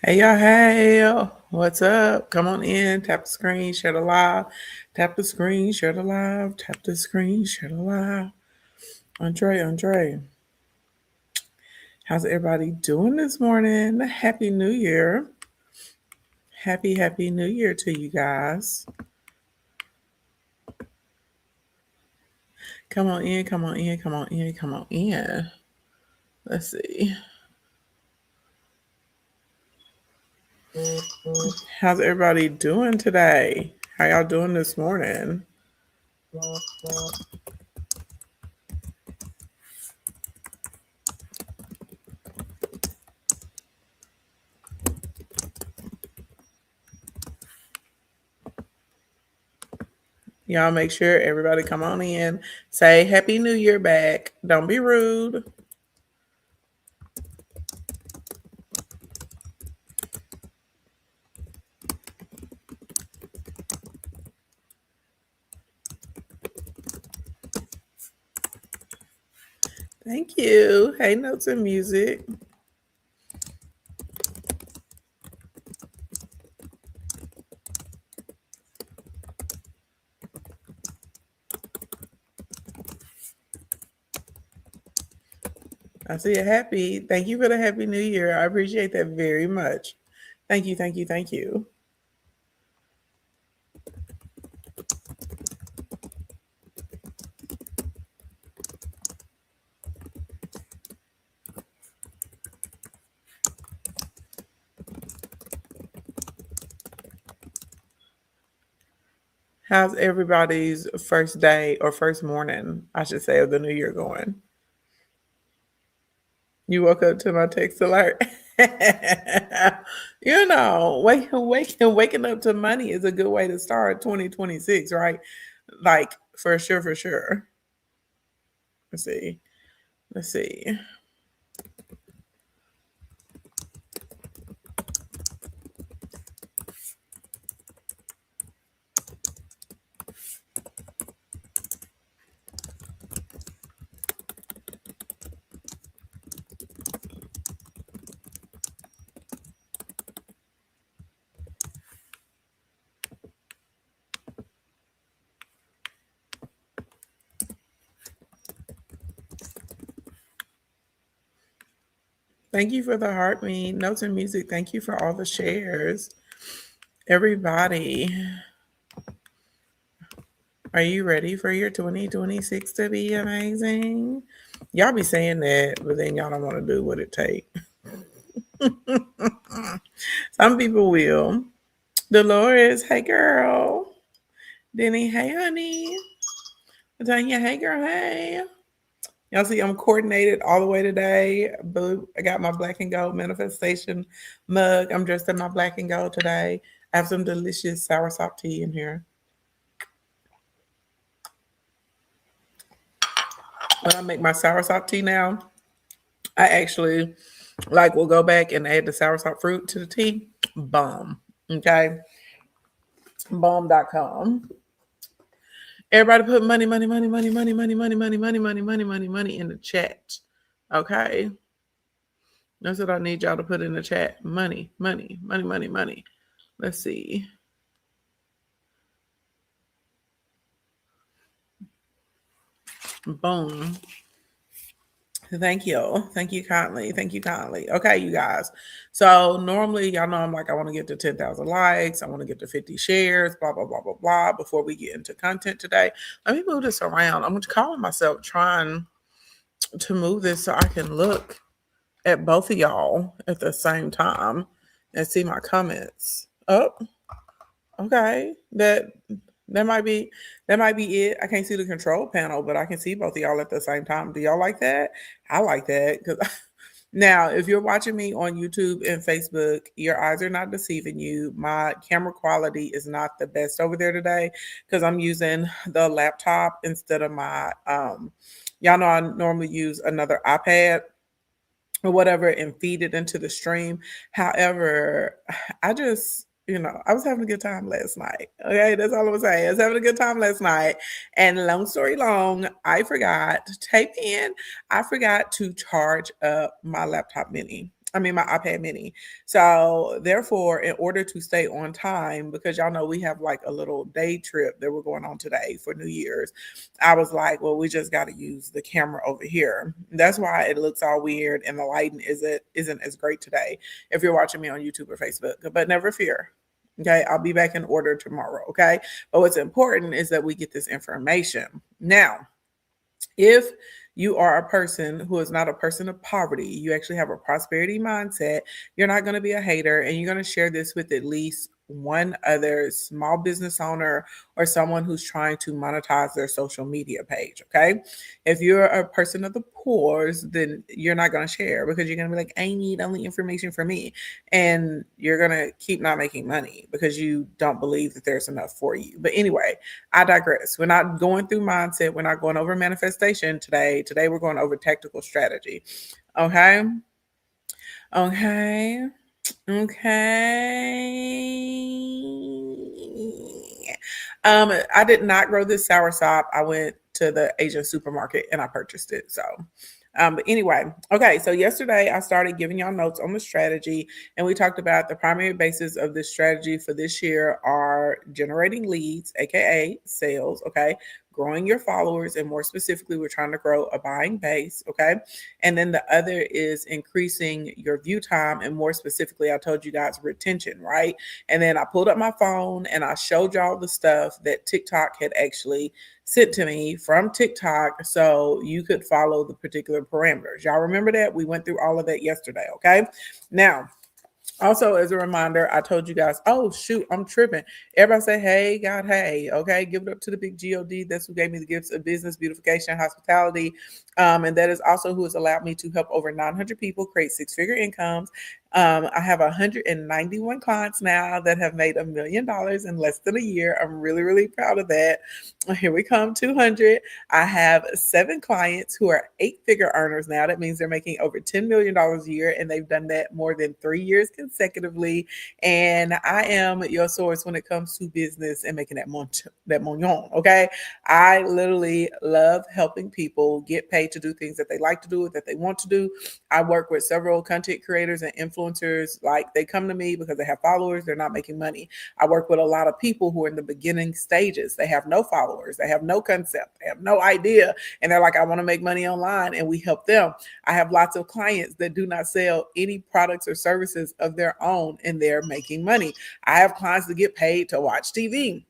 Hey y'all, hey, what's up? Come on in, tap the screen, share the live, tap the screen, share the live, tap the screen, share the live. Andre, how's everybody doing this morning? Happy New Year. Happy New Year to you guys. Come on in, come on in, come on in, come on in. Let's see. How's everybody doing today? How y'all doing this morning? Y'all make sure everybody come on in. Say Happy New Year back. Don't be rude. Thank you. Hey, Notes and Music. I see you happy. Thank you for the Happy New Year. I appreciate that very much. Thank you, thank you, thank you. How's everybody's first day or first morning, I should say, of the new year going? You woke up to my text alert. Waking up to money is a good way to start 2026, right? Like for sure, for sure. Let's see. Let's see. Thank you for the heart me. Notes and Music. Thank you for all the shares. Everybody, are you ready for your 2026 to be amazing? Y'all be saying that, but then y'all don't want to do what it takes. Some people will. Dolores, hey girl. Denny, hey honey. Tanya, hey girl, hey. Y'all see, I'm coordinated all the way today. Boo, I got my black and gold manifestation mug. I'm dressed in my black and gold today. I have some delicious soursop tea in here. When I make my soursop tea now, I actually will go back and add the soursop fruit to the tea. Bomb. Okay. Bomb.com. Everybody put money in the chat. Okay. That's what I need y'all to put in the chat. Money. Let's see. Boom. Thank you. Thank you kindly. Thank you kindly. Okay, you guys. So normally, y'all know I'm like, I want to get to 10,000 likes. I want to get to 50 shares, blah, blah, blah, blah, blah, before we get into content today. Let me move this around. I'm calling myself trying to move this so I can look at both of y'all at the same time and see my comments. Oh, okay. That might be it. I can't see the control panel, but I can see both of y'all at the same time. Do y'all like that? I like that because now if you're watching me on YouTube and Facebook, your eyes are not deceiving you. My camera quality is not the best over there today because I'm using the laptop instead of my y'all know I normally use another iPad or whatever and feed it into the stream. However, I just, I was having a good time last night. Okay, that's all I was saying. I was having a good time last night. And long story long, I forgot to type in, I forgot to charge up my laptop mini. my iPad mini. So therefore, in order to stay on time, because y'all know we have like a little day trip that we're going on today for New Year's, I was like, well, we just got to use the camera over here. That's why it looks all weird and the lighting isn't as great today if you're watching me on YouTube or Facebook. But never fear. Okay, I'll be back in order tomorrow. Okay, but what's important is that we get this information. Now, if you are a person who is not a person of poverty, you actually have a prosperity mindset, you're not going to be a hater, and you're going to share this with at least one other small business owner or someone who's trying to monetize their social media page. Okay. If you're a person of the poor, then you're not going to share because you're going to be like, I need only information for me. And you're going to keep not making money because you don't believe that there's enough for you. But anyway, I digress. We're not going through mindset. We're not going over manifestation today. Today, we're going over tactical strategy. Okay. Okay. Okay. I did not grow this soursop. I went to the Asian supermarket and I purchased it. So, but anyway, okay. So yesterday I started giving y'all notes on the strategy, and we talked about the primary basis of this strategy for this year are generating leads, aka sales. Okay, growing your followers, and more specifically, we're trying to grow a buying base. Okay, and then the other is increasing your view time, and more specifically, I told you guys retention, right? And then I pulled up my phone and I showed y'all the stuff that TikTok had actually sent to me from TikTok so you could follow the particular parameters. Y'all remember that? We went through all of that yesterday, okay? Now, also, as a reminder, I told you guys, oh, shoot, I'm tripping. Everybody say, hey, God, hey, okay? Give it up to the big God. That's who gave me the gifts of business, beautification, hospitality. And that is also who has allowed me to help over 900 people create six-figure incomes. I have 191 clients now that have made $1 million in less than a year. I'm really, really proud of that. Here we come, 200. I have 7 clients who are 8-figure earners now. That means they're making over $10 million a year, and they've done that more than 3 years consecutively. And I am your source when it comes to business and making that mignon, okay? I literally love helping people get paid to do things that they like to do, that they want to do. I work with several content creators and influencers. Like, they come to me because they have followers, they're not making money. I work with a lot of people who are in the beginning stages. They have no followers, they have no concept, they have no idea, and they're like, I want to make money online, and we help them. I have lots of clients that do not sell any products or services of their own, and they're making money. I have clients that get paid to watch TV.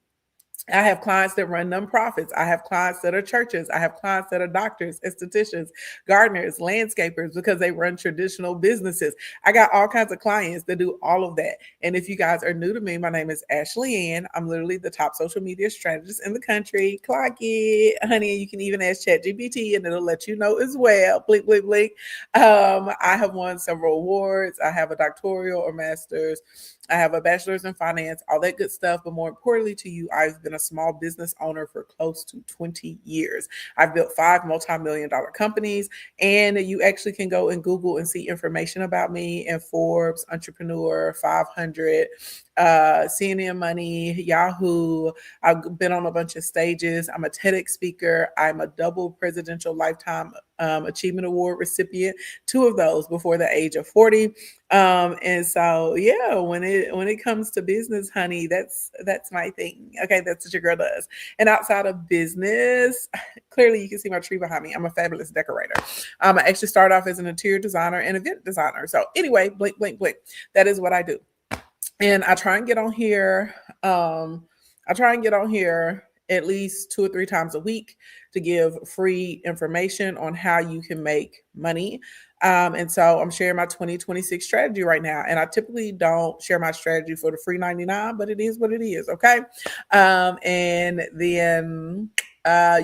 I have clients that run nonprofits. I have clients that are churches. I have clients that are doctors, estheticians, gardeners, landscapers, because they run traditional businesses. I got all kinds of clients that do all of that. And if you guys are new to me, my name is Ashley Ann. I'm literally the top social media strategist in the country. Clock it, honey. You can even ask ChatGPT and it'll let you know as well. Blink, blink, blink. I have won several awards. I have a doctoral or master's. I have a bachelor's in finance, all that good stuff. But more importantly to you, I've been a small business owner for close to 20 years. I've built 5 multi-million-dollar companies, and you actually can go and Google and see information about me in Forbes, Entrepreneur 500, CNN Money, Yahoo. I've been on a bunch of stages. I'm a TEDx speaker. I'm a double presidential lifetime achievement award recipient, 2 of those before the age of 40. And so yeah, when it comes to business, honey, that's my thing. Okay, that's what your girl does. And outside of business, clearly you can see my tree behind me. I'm a fabulous decorator. I actually started off as an interior designer and event designer. So anyway, blink, blink, blink. That is what I do. And I try and get on here. At least 2 or 3 times a week to give free information on how you can make money. And so I'm sharing my 2026 strategy right now. And I typically don't share my strategy for the free 99, but it is what it is. Okay. And then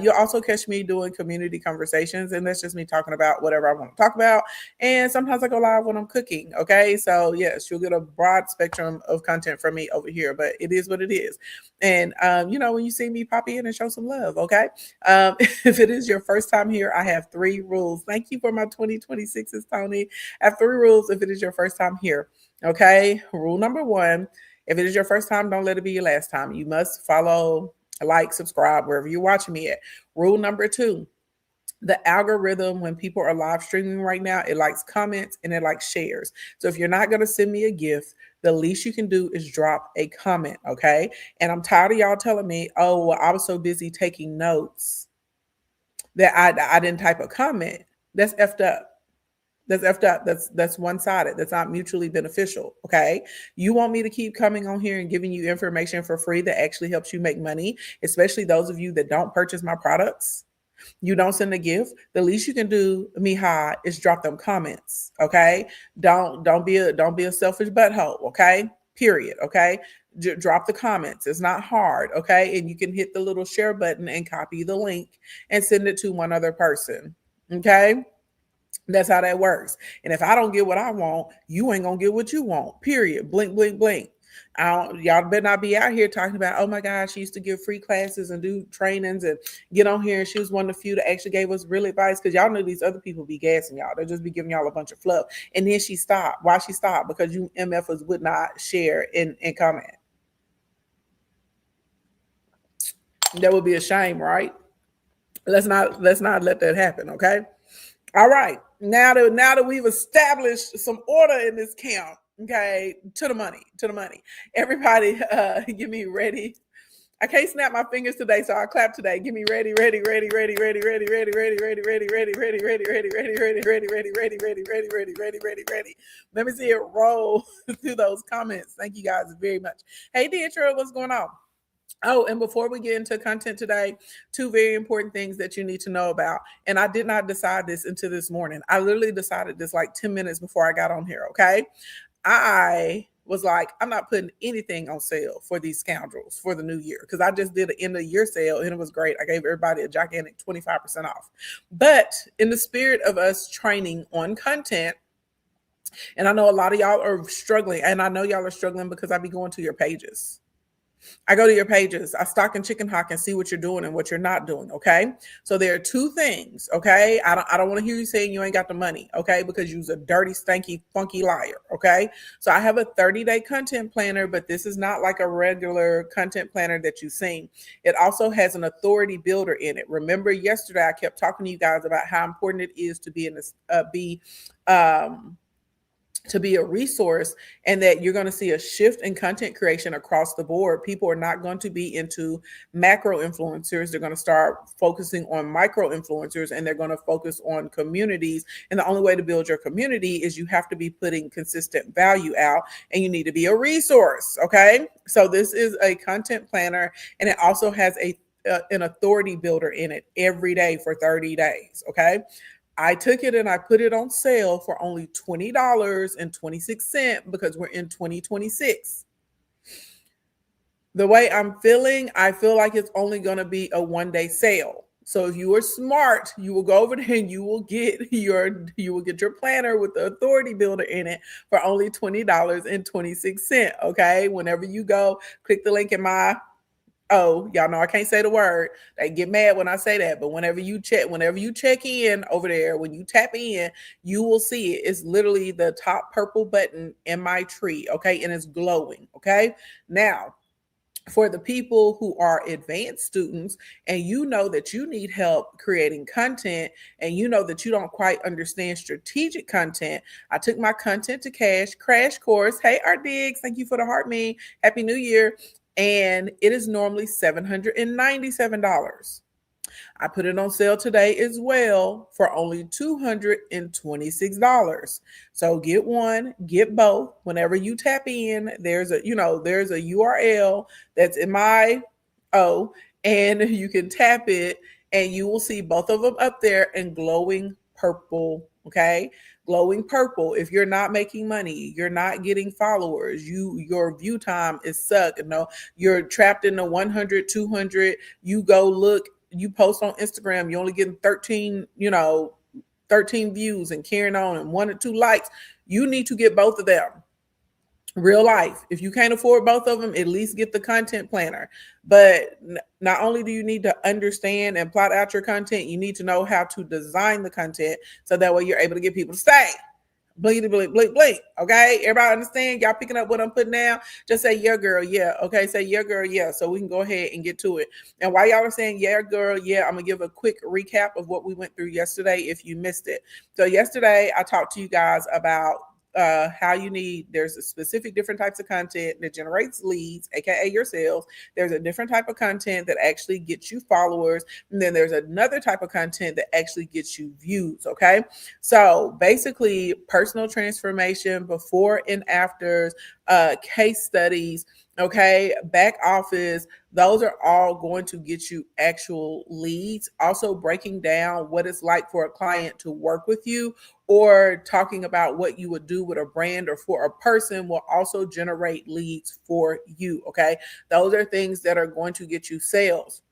you'll also catch me doing community conversations, and that's just me talking about whatever I want to talk about. And sometimes I go live when I'm cooking. Okay. So yes, you'll get a broad spectrum of content from me over here, but it is what it is. And, when you see me pop in and show some love, okay? If it is your first time here, I have 3 rules. Thank you for my 2026s, Tony. I have 3 rules if it is your first time here, okay? Rule number 1, if it is your first time, don't let it be your last time. You must follow, like, subscribe, wherever you're watching me at. Rule number 2, The algorithm, when people are live streaming right now, it likes comments and it likes shares. So if you're not going to send me a gift, the least you can do is drop a comment. Okay. And I'm tired of y'all telling me, oh, well, I was so busy taking notes that I didn't type a comment. That's effed up. That's effed up. That's one sided. That's not mutually beneficial. Okay. You want me to keep coming on here and giving you information for free that actually helps you make money, especially those of you that don't purchase my products. You don't send a gift. The least you can do, Mihai, is drop them comments. Okay. Don't be a selfish butthole. Okay. Period. Okay. Drop the comments. It's not hard. Okay. And you can hit the little share button and copy the link and send it to one other person. Okay. That's how that works. And if I don't get what I want, you ain't gonna get what you want. Period. Blink, blink, blink. Y'all better not be out here talking about, oh my gosh, she used to give free classes and do trainings and get on here. And she was one of the few that actually gave us real advice, because y'all know these other people be gassing y'all. They'll just be giving y'all a bunch of fluff. And then she stopped. Why she stopped? Because you MFers would not share and comment. That would be a shame, right? Let's not let that happen, okay? All right. Now that we've established some order in this camp, okay, to the money. Everybody, give me ready. I can't snap my fingers today, so I'll clap today. Give me ready. Let me see it roll through those comments. Thank you guys very much. Hey, Deidre, what's going on? Oh, and before we get into content today, two very important things that you need to know about. And I did not decide this until this morning. I literally decided this like 10 minutes before I got on here, okay? I was like, I'm not putting anything on sale for these scoundrels for the new year, because I just did an end of year sale and it was great. I gave everybody a gigantic 25% off. But in the spirit of us training on content, and I know a lot of y'all are struggling, and I know y'all are struggling because I be going to your pages. I go to your pages, I stalk and chicken hawk and see what you're doing and what you're not doing. Okay. So there are two things. Okay. I don't want to hear you saying you ain't got the money. Okay. Because you're a dirty, stanky, funky liar. Okay. So I have a 30-day content planner, but this is not like a regular content planner that you've seen. It also has an authority builder in it. Remember yesterday, I kept talking to you guys about how important it is to be in this, to be a resource, and that you're going to see a shift in content creation across the board. People are not going to be into macro influencers. They're going to start focusing on micro influencers, and they're going to focus on communities. And the only way to build your community is you have to be putting consistent value out, and you need to be a resource. Okay. So this is a content planner, and it also has an authority builder in it every day for 30 days. Okay. I took it and I put it on sale for only $20.26 because we're in 2026. The way I'm feeling, I feel like it's only going to be a one-day sale. So if you are smart, you will go over there and you will get your planner with the authority builder in it for only $20.26. Okay. Whenever you go, click the link in my y'all know I can't say the word. They get mad when I say that. But whenever you check in over there, when you tap in, you will see it. It's literally the top purple button in my tree. Okay. And it's glowing. Okay. Now, for the people who are advanced students and you know that you need help creating content and you know that you don't quite understand strategic content, I took my content to cash crash course. Hey, Art Diggs, thank you for the heart me. Happy New Year. And it is normally $797. I put it on sale today as well for only $226. So get one, get both. Whenever you tap in, there's a URL that's in my and you can tap it and you will see both of them up there in glowing purple. Okay. Glowing purple. If you're not making money, you're not getting followers, your view time is suck. No, you're trapped in the 100, 200. You go look, you post on Instagram, you're only getting 13 views and carrying on and 1 or 2 likes. You need to get both of them. Real life. If you can't afford both of them, at least get the content planner. But not only do you need to understand and plot out your content, you need to know how to design the content so that way you're able to get people to stay. Bleed, bleed, bleed, bleed. Okay, everybody understand? Y'all picking up what I'm putting down? Just say yeah, girl, yeah. Okay, say yeah, girl, yeah. So we can go ahead and get to it. And while y'all are saying yeah, girl, yeah, I'm gonna give a quick recap of what we went through yesterday if you missed it. So yesterday I talked to you guys about how you need, there's a specific different types of content that generates leads, aka your sales. There's a different type of content that actually gets you followers, and then there's another type of content that actually gets you views. Okay, so basically personal transformation, before and afters, case studies, okay, back office, those are all going to get you actual leads. Also breaking down what it's like for a client to work with you, or talking about what you would do with a brand or for a person, will also generate leads for you. Okay, those are things that are going to get you sales.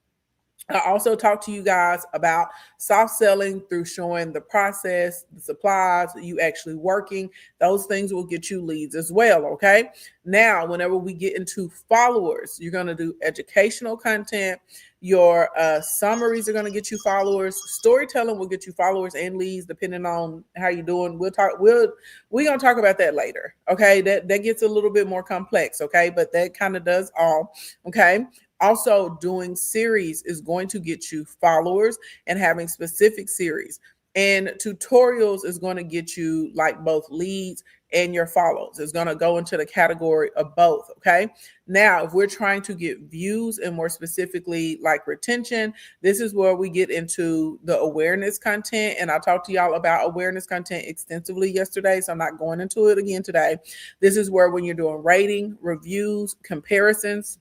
I also talked to you guys about soft selling through showing the process, the supplies, you actually working. Those things will get you leads as well. Okay. Now, whenever we get into followers, you're going to do educational content. Your summaries are going to get you followers. Storytelling will get you followers and leads, depending on how you're doing. We're going to talk about that later. Okay. That gets a little bit more complex. Okay. But that kind of does all. Okay. Also, doing series is going to get you followers, and having specific series. And tutorials is going to get you like both leads and your follows. It's going to go into the category of both. Okay. Now, if we're trying to get views and more specifically like retention, this is where we get into the awareness content. And I talked to y'all about awareness content extensively yesterday, so I'm not going into it again today. This is where, when you're doing rating, reviews, comparisons,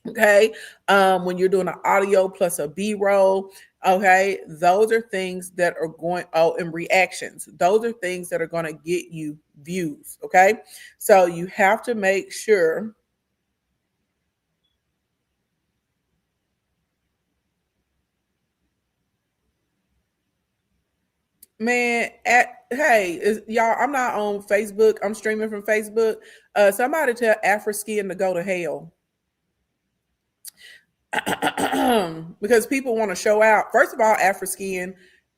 okay, when you're doing an audio plus a b-roll, okay, those are things that are going, oh, and reactions, those are things that are going to get you views. Okay, so you have to make sure, man, hey, y'all, I'm not on Facebook, I'm streaming from Facebook. Somebody tell Afroskin to go to hell. Because people want to show out. First of all, Afroskin,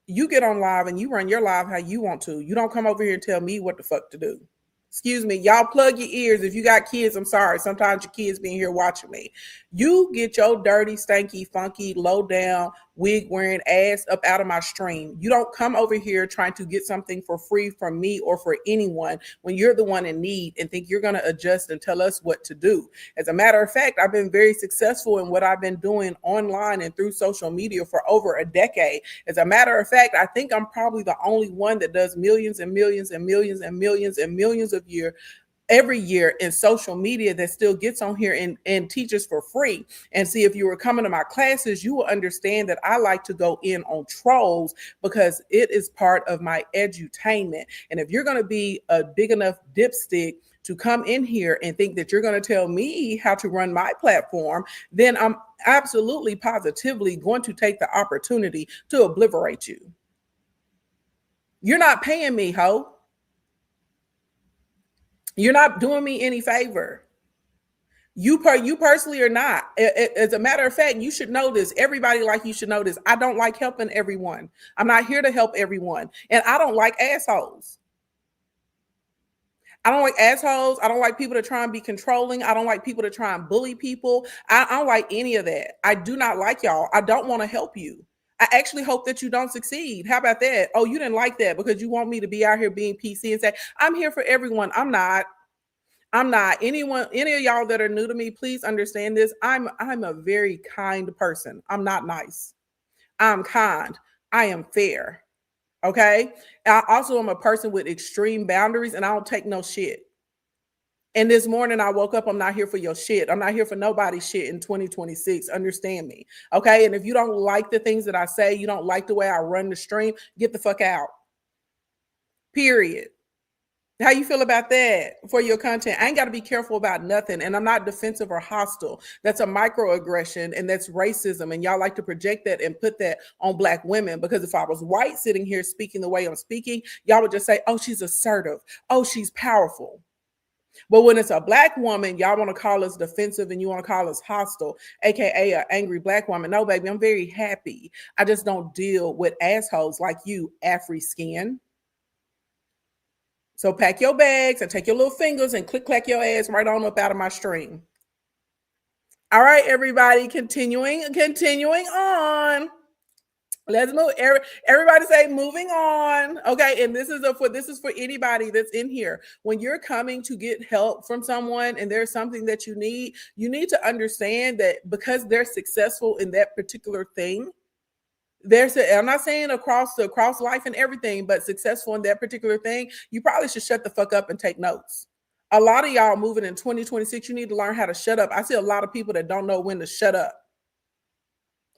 you get on live and you run your live how you want to. You don't come over here and tell me what the fuck to do. Excuse me, y'all plug your ears. If you got kids, I'm sorry. Sometimes your kids being here watching me. You get your dirty, stanky, funky, low down, wig wearing ass up out of my stream. You don't come over here trying to get something for free from me or for anyone when you're the one in need and think you're going to adjust and tell us what to do. As a matter of fact, I've been very successful in what I've been doing online and through social media for over a decade. As a matter of fact, I think I'm probably the only one that does millions and millions and millions and millions and millions of every year in social media that still gets on here and teaches for free. And see, if you were coming to my classes, you will understand that I like to go in on trolls because it is part of my edutainment. And if you're going to be a big enough dipstick to come in here and think that you're going to tell me how to run my platform, then I'm absolutely positively going to take the opportunity to obliterate you. You're not paying me, ho. You're not doing me any favor. You personally are not. As a matter of fact, you should know this. Everybody like you should know this. I don't like helping everyone. I'm not here to help everyone. And I don't like assholes. I don't like assholes. I don't like people to try and be controlling. I don't like people to try and bully people. I don't like any of that. I do not like y'all. I don't want to help you. I actually hope that you don't succeed. How about that? Oh, you didn't like that because you want me to be out here being PC and say, I'm here for everyone. I'm not. I'm not. Anyone, any of y'all that are new to me, please understand this. I'm a very kind person. I'm not nice. I'm kind. I am fair. Okay. I also am a person with extreme boundaries and I don't take no shit. And this morning I woke up, I'm not here for your shit. I'm not here for nobody's shit in 2026. Understand me. Okay. And if you don't like the things that I say, you don't like the way I run the stream, get the fuck out. Period. How you feel about that for your content? I ain't got to be careful about nothing. And I'm not defensive or hostile. That's a microaggression and that's racism. And y'all like to project that and put that on Black women. Because if I was white sitting here speaking the way I'm speaking, y'all would just say, oh, she's assertive. Oh, she's powerful. But when it's a Black woman, y'all want to call us defensive and you want to call us hostile, aka an angry Black woman. No, baby, I'm very happy. I just don't deal with assholes like you, Afri skin. So pack your bags and take your little fingers and click clack your ass right on up out of my stream. All right, everybody, continuing on. Let's move. Everybody say moving on. Okay, and this is for anybody that's in here. When you're coming to get help from someone and there's something that you need to understand that because they're successful in that particular thing, I'm not saying across life and everything, but successful in that particular thing, you probably should shut the fuck up and take notes. A lot of y'all moving in 2026, you need to learn how to shut up. I see a lot of people that don't know when to shut up.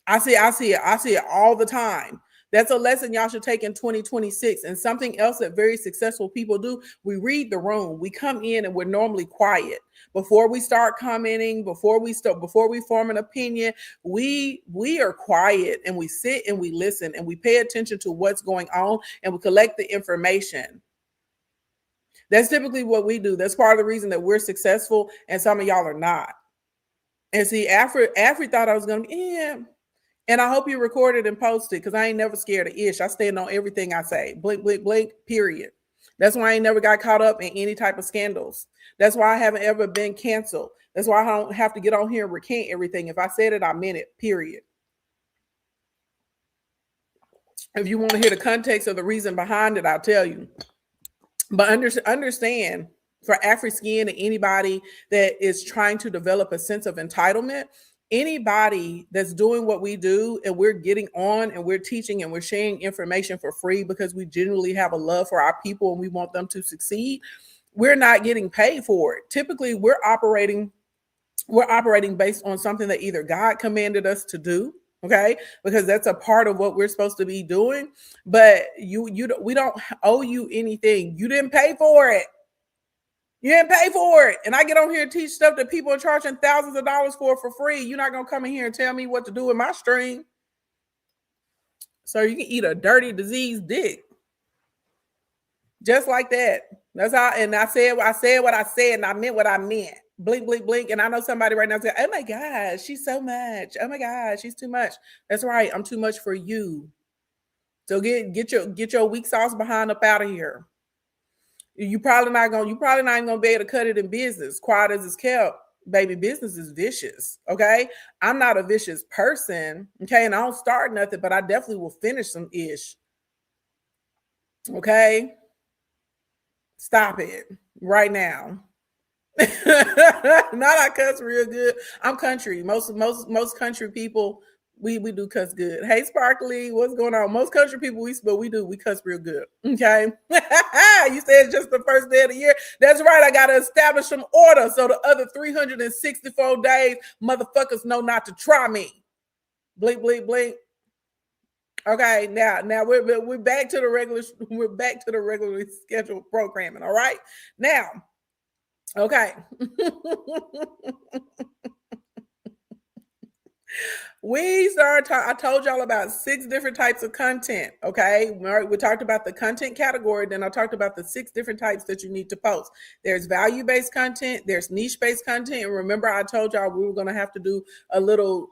I see it all the time. That's a lesson y'all should take in 2026. And something else that very successful people do, we read the room. We come in and we're normally quiet. Before we start commenting, before we form an opinion, we are quiet and we sit and we listen and we pay attention to what's going on and we collect the information. That's typically what we do. That's part of the reason that we're successful and some of y'all are not. And see, Afri thought I was going to be, yeah. And I hope you recorded and posted because I ain't never scared of ish. I stand on everything I say. Blink, blink, blink, period. That's why I ain't never got caught up in any type of scandals. That's why I haven't ever been canceled. That's why I don't have to get on here and recant everything. If I said it, I meant it, period. If you want to hear the context of the reason behind it, I'll tell you. But understand, for Afri-Skin and anybody that is trying to develop a sense of entitlement, anybody that's doing what we do and we're getting on and we're teaching and we're sharing information for free because we genuinely have a love for our people and we want them to succeed, we're not getting paid for it. Typically, we're operating based on something that either God commanded us to do, okay, because that's a part of what we're supposed to be doing. But we don't owe you anything. You didn't pay for it. You didn't pay for it. And I get on here and teach stuff that people are charging thousands of dollars for free. You're not going to come in here and tell me what to do with my stream. So you can eat a dirty, diseased dick. Just like that. That's how, and I said what I said, and I meant what I meant. Blink, blink, blink. And I know somebody right now is saying, oh my gosh, she's so much. Oh my gosh, she's too much. That's right. I'm too much for you. So get your weak sauce behind up out of here. You probably not gonna be able to cut it in business. Quiet as it's kept, baby. Business is vicious. Okay, I'm not a vicious person. Okay, and I don't start nothing, but I definitely will finish some ish. Okay, stop it right now. Not I cuss real good. I'm country. Most country people. We do cuss good. Hey, Sparkly, what's going on? Most country people we cuss real good. Okay. You said it's just the first day of the year. That's right. I gotta establish some order so the other 364 days, motherfuckers know not to try me. Blink, blink, blink. Okay, now we're back to the regularly scheduled programming. All right. Now, okay. I told y'all about 6 different types of content. Okay. We talked about the content category. Then I talked about the 6 different types that you need to post. There's value-based content. There's niche-based content. And remember, I told y'all we were going to have to do a little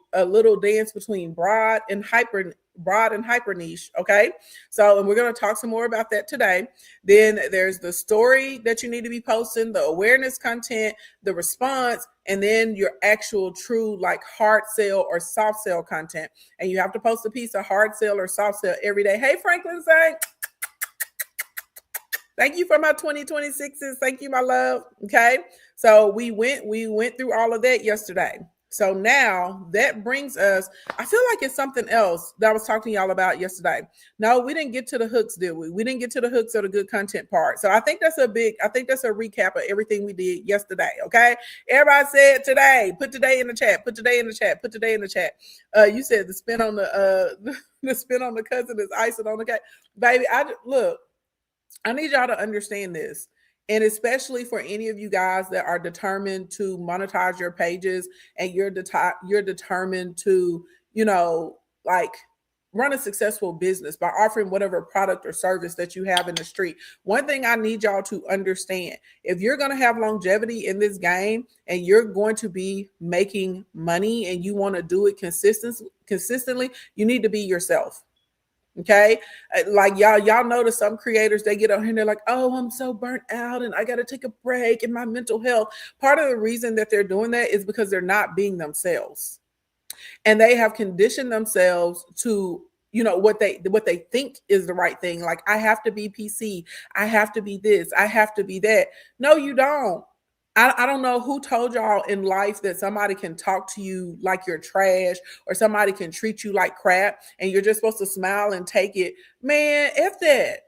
dance between broad and hyper niche. Okay. So, and we're going to talk some more about that today. Then there's the story that you need to be posting, the awareness content, the response, and then your actual true like hard sell or soft sell content. And you have to post a piece of hard sell or soft sell every day. Hey, Franklin, say thank you for my 2026s. Thank you, my love. Okay. So we went through all of that yesterday. So now that brings us, I feel like it's something else that I was talking to y'all about yesterday. No, we didn't get to the hooks, did we? We didn't get to the hooks of the good content part. So I think that's a recap of everything we did yesterday. Okay. Everybody said today, put today in the chat, put today in the chat, put today in the chat. You said the spin on the spin on the cousin is icing on the cake. Baby, I need y'all to understand this. And especially for any of you guys that are determined to monetize your pages and you're determined to, like run a successful business by offering whatever product or service that you have in the street. One thing I need y'all to understand, if you're going to have longevity in this game and you're going to be making money and you want to do it consistently, you need to be yourself. Okay. Like y'all notice some creators, they get on here and they're like, oh, I'm so burnt out and I got to take a break in my mental health. Part of the reason that they're doing that is because they're not being themselves. And they have conditioned themselves to, what they think is the right thing. Like, I have to be PC, I have to be this, I have to be that. No, you don't. I don't know who told y'all in life that somebody can talk to you like you're trash or somebody can treat you like crap and you're just supposed to smile and take it. Man, F that.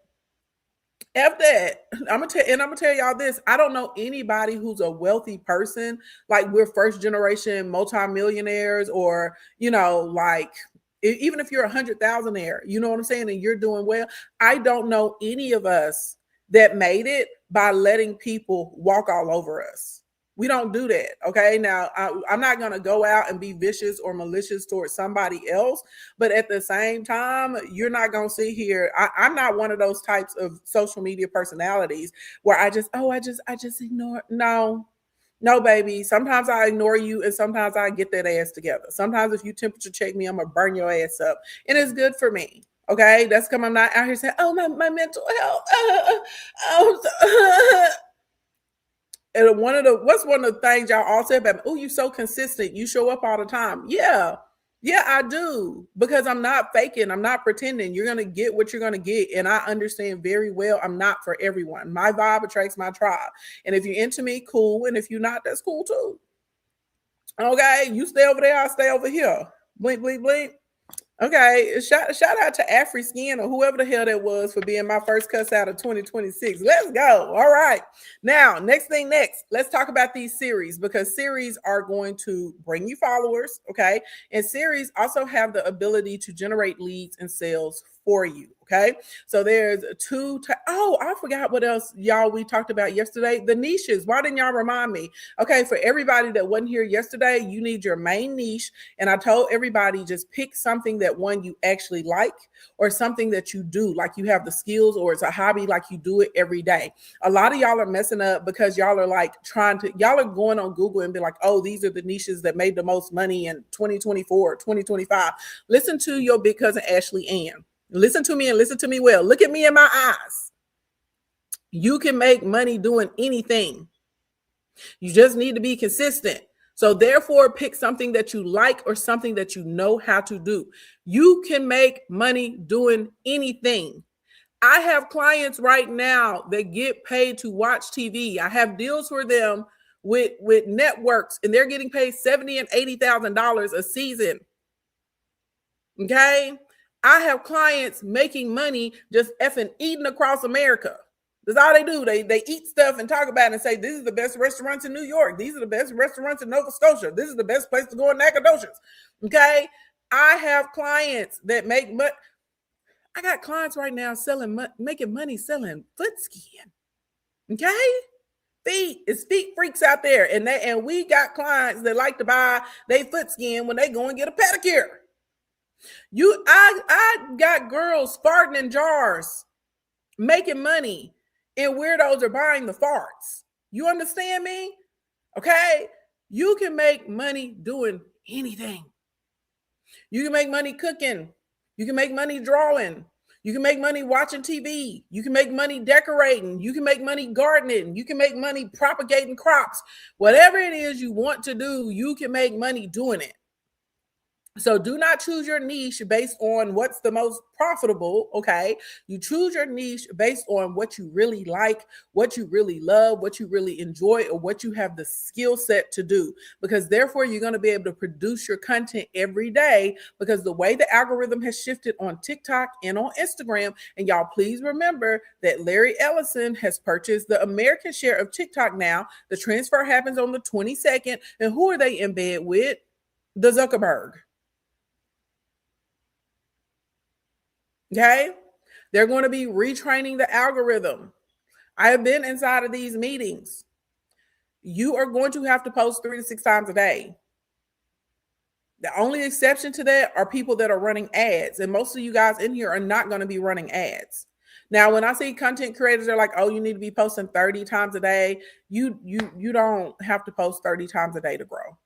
F that. I'm gonna tell y'all this. I don't know anybody who's a wealthy person, like we're first generation multimillionaires, or like even if you're 100,000-aire, you know what I'm saying, and you're doing well. I don't know any of us that made it by letting people walk all over us. We don't do that. Okay. Now, I'm not going to go out and be vicious or malicious towards somebody else. But at the same time, you're not going to sit here. I'm not one of those types of social media personalities where I just ignore. No, baby. Sometimes I ignore you and sometimes I get that ass together. Sometimes if you temperature check me, I'm going to burn your ass up. And it's good for me. Okay. That's because I'm not out here saying, oh, my mental health. And what's one of the things y'all all say about me? Oh, you so consistent. You show up all the time. Yeah. Yeah, I do. Because I'm not faking. I'm not pretending. You're gonna get what you're gonna get. And I understand very well I'm not for everyone. My vibe attracts my tribe. And if you're into me, cool. And if you're not, that's cool too. Okay, you stay over there, I'll stay over here. Blink, blink, blink. Okay, shout out to Afri Skin or whoever the hell that was for being my first cuss out of 2026. Let's go. All right. Now, next, let's talk about these series, because series are going to bring you followers. Okay. And series also have the ability to generate leads and sales for you. Okay. So there's I forgot what else y'all we talked about yesterday. The niches. Why didn't y'all remind me? Okay. For everybody that wasn't here yesterday, you need your main niche. And I told everybody just pick something that one you actually like, or something that you do, like you have the skills, or it's a hobby, like you do it every day. A lot of y'all are messing up because y'all are like y'all are going on Google and be like, oh, these are the niches that made the most money in 2024, 2025. Listen to your big cousin, Ashley Ann. Listen to me and listen to me well. Look at me in my eyes. You can make money doing anything. You just need to be consistent. So therefore, pick something that you like or something that you know how to do. You can make money doing anything. I have clients right now that get paid to watch TV. I have deals for them with networks, and they're getting paid $70,000 and $80,000 a season. Okay. I have clients making money just effing eating across America. That's all they do. They eat stuff and talk about it and say, this is the best restaurants in New York. These are the best restaurants in Nova Scotia. This is the best place to go in Nacogdoches. Okay. I have clients that make money. I got clients right now making money selling foot skin. Okay. It's feet freaks out there. And we got clients that like to buy their foot skin when they go and get a pedicure. I got girls farting in jars, making money, and weirdos are buying the farts. You understand me? Okay. You can make money doing anything. You can make money cooking. You can make money drawing. You can make money watching TV. You can make money decorating. You can make money gardening. You can make money propagating crops. Whatever it is you want to do, you can make money doing it. So do not choose your niche based on what's the most profitable, okay? You choose your niche based on what you really like, what you really love, what you really enjoy, or what you have the skill set to do. Because therefore, you're going to be able to produce your content every day, because the way the algorithm has shifted on TikTok and on Instagram, and y'all please remember that Larry Ellison has purchased the American share of TikTok now. The transfer happens on the 22nd. And who are they in bed with? The Zuckerberg. Okay. They're going to be retraining the algorithm. I have been inside of these meetings. You are going to have to post 3 to 6 times a day. The only exception to that are people that are running ads. And most of you guys in here are not going to be running ads. Now, when I see content creators, they're like, oh, you need to be posting 30 times a day. You don't have to post 30 times a day to grow.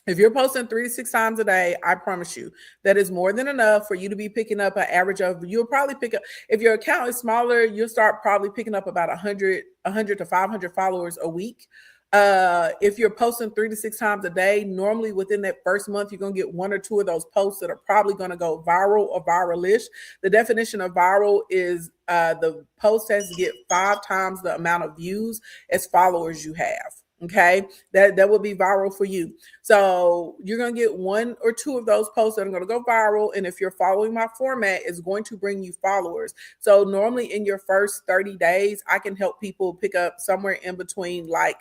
If you're posting 3 to 6 times a day, I promise you that is more than enough for you to be picking up an average of, you'll probably pick up, if your account is smaller, you'll start probably picking up about 100 to 500 followers a week. If you're posting 3 to 6 times a day, normally within that first month, you're going to get 1 or 2 of those posts that are probably going to go viral or viral-ish. The definition of viral is the post has to get 5 times the amount of views as followers you have. Okay, that will be viral for you. So you're going to get 1 or 2 of those posts that are going to go viral. And if you're following my format, it's going to bring you followers. So normally in your first 30 days, I can help people pick up somewhere in between, like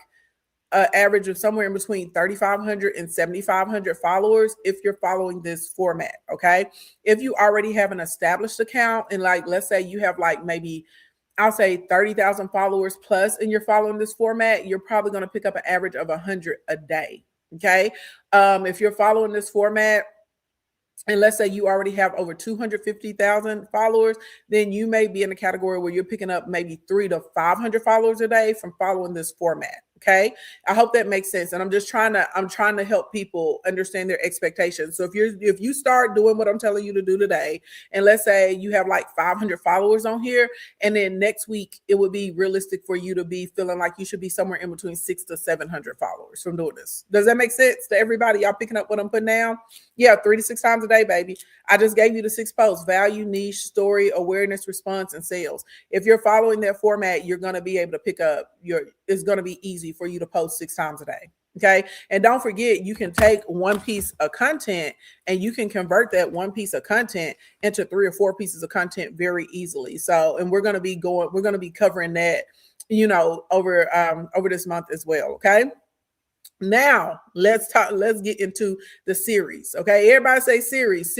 an average of somewhere in between 3,500 and 7,500 followers if you're following this format. Okay, if you already have an established account, and like, let's say you have like maybe, I'll say 30,000 followers plus, and you're following this format, you're probably going to pick up an average of 100 a day. Okay. If you're following this format, and let's say you already have over 250,000 followers, then you may be in a category where you're picking up maybe 300 to 500 followers a day from following this format. Okay. I hope that makes sense. And I'm trying to help people understand their expectations. So if you start doing what I'm telling you to do today, and let's say you have like 500 followers on here, and then next week it would be realistic for you to be feeling like you should be somewhere in between 600 to 700 followers from doing this. Does that make sense to everybody? Y'all picking up what I'm putting down? Yeah. 3 to 6 times a day, baby. I just gave you the 6 posts: value, niche, story, awareness, response, and sales. If you're following that format, you're going to be able to pick up it's going to be easy for you to post 6 times a day. Okay. And don't forget, you can take one piece of content and you can convert that one piece of content into 3 or 4 pieces of content very easily. So, and we're going to be covering that, over this month as well. Okay. Now let's get into the series. Okay. Everybody say series.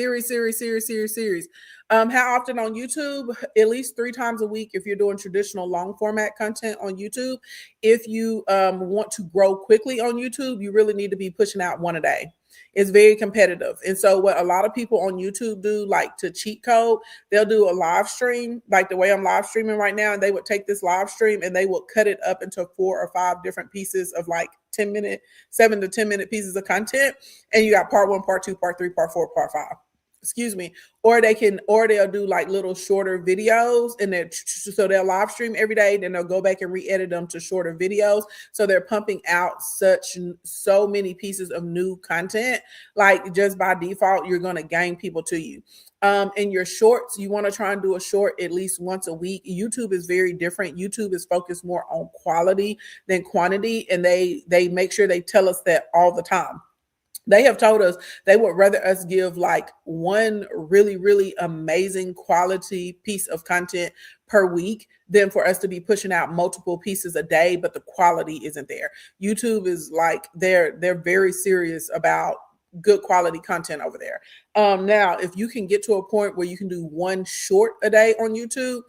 How often on YouTube? At least 3 times a week if you're doing traditional long format content on YouTube. If you want to grow quickly on YouTube, you really need to be pushing out 1 a day. It's very competitive. And so what a lot of people on YouTube do, like to cheat code, they'll do a live stream, like the way I'm live streaming right now, and they would take this live stream and they would cut it up into 4 or 5 different pieces of like 7 to 10 minute pieces of content. And you got part 1, part 2, part 3, part 4, part 5. Excuse me. Or they'll do like little shorter videos, and so they'll live stream every day, then they'll go back and re-edit them to shorter videos. So they're pumping out so many pieces of new content. Like just by default, you're going to gain people to you. In your shorts, you want to try and do a short at least once a week. YouTube is very different. YouTube is focused more on quality than quantity, and they make sure they tell us that all the time. They have told us they would rather us give like one really, really amazing quality piece of content per week than for us to be pushing out multiple pieces a day, but the quality isn't there. YouTube is like, they're very serious about good quality content over there. Now, if you can get to a point where you can do 1 short a day on YouTube,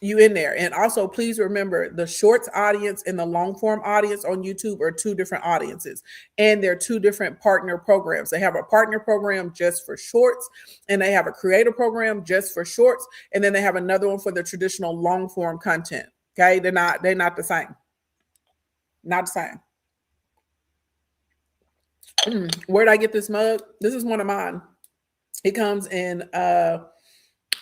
you in there. And also, please remember, the shorts audience and the long form audience on YouTube are 2 different audiences, and they're 2 different partner programs. They have a partner program just for shorts, and they have a creator program just for shorts, and then they have another one for the traditional long form content. Okay, they're not the same. Not the same. Where did I get this mug? This is one of mine. It comes in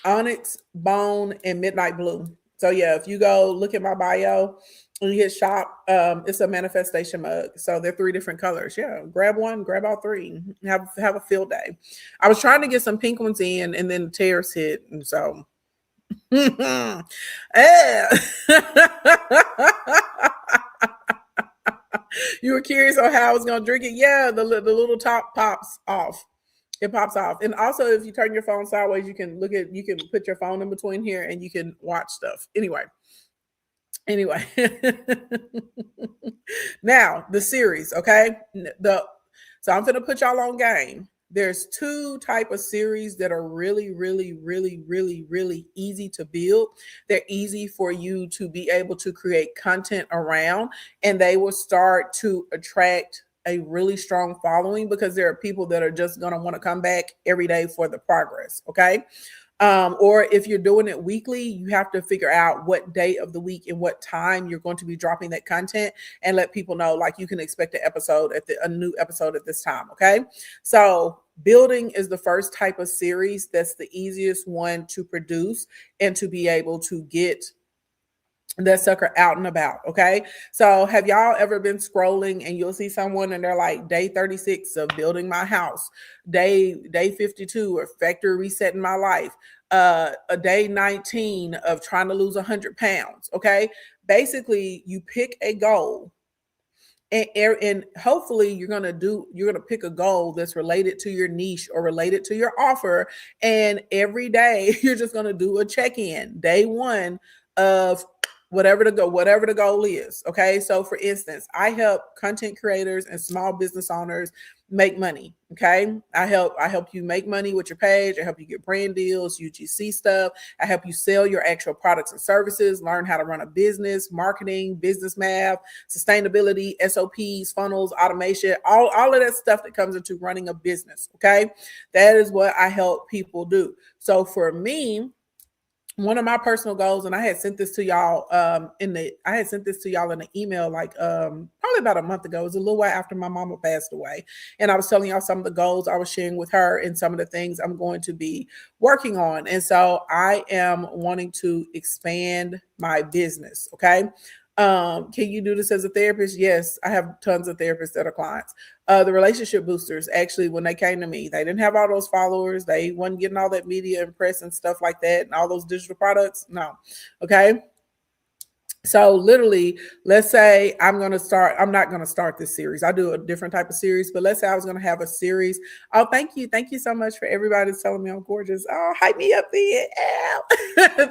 onyx, bone, and midnight blue. So yeah, if you go look at my bio and you hit shop, it's a manifestation mug. So they're 3 different colors. Yeah, grab one, grab all 3. Have a field day. I was trying to get some pink ones in, and then the tariffs hit, and so yeah. You were curious on how I was gonna drink it. Yeah, the little top pops off. It pops off. And also, if you turn your phone sideways, you can put your phone in between here and you can watch stuff. Anyway. Now, the series, okay? So I'm going to put y'all on game. There's 2 type of series that are really, really, really, really, really easy to build. They're easy for you to be able to create content around, and they will start to attract a really strong following because there are people that are just going to want to come back every day for the progress. Okay. Or if you're doing it weekly, you have to figure out what day of the week and what time you're going to be dropping that content, and let people know, like, you can expect a new episode at this time. Okay. So building is the first type of series that's the easiest one to produce and to be able to get that sucker out and about. Okay. So have y'all ever been scrolling and you'll see someone and they're like, day 36 of building my house, day 52 of factory resetting my life, a day 19 of trying to lose 100 pounds. Okay. Basically, you pick a goal, and hopefully you're going to pick a goal that's related to your niche or related to your offer. And every day you're just going to do a check-in, day one of whatever the goal is. Okay. So for instance, I help content creators and small business owners make money. Okay. I help you make money with your page. I help you get brand deals, UGC stuff. I help you sell your actual products and services, learn how to run a business, marketing, business math, sustainability, SOPs, funnels, automation, all of that stuff that comes into running a business. Okay. That is what I help people do. So for me, one of my personal goals, and I had sent this to y'all in an email like probably about a month ago. It was a little while after my mama passed away, and I was telling y'all some of the goals I was sharing with her and some of the things I'm going to be working on. And so I am wanting to expand my business. Okay. Can you do this as a therapist? Yes, I have tons of therapists that are clients. The relationship boosters, actually, when they came to me, they didn't have all those followers. They wasn't getting all that media and press and stuff like that and all those digital products. No. Okay. So literally, let's say I'm not going to start this series. I do a different type of series, but let's say I was going to have a series. Oh, thank you. Thank you so much for everybody that's telling me I'm gorgeous. Oh, hype me up then.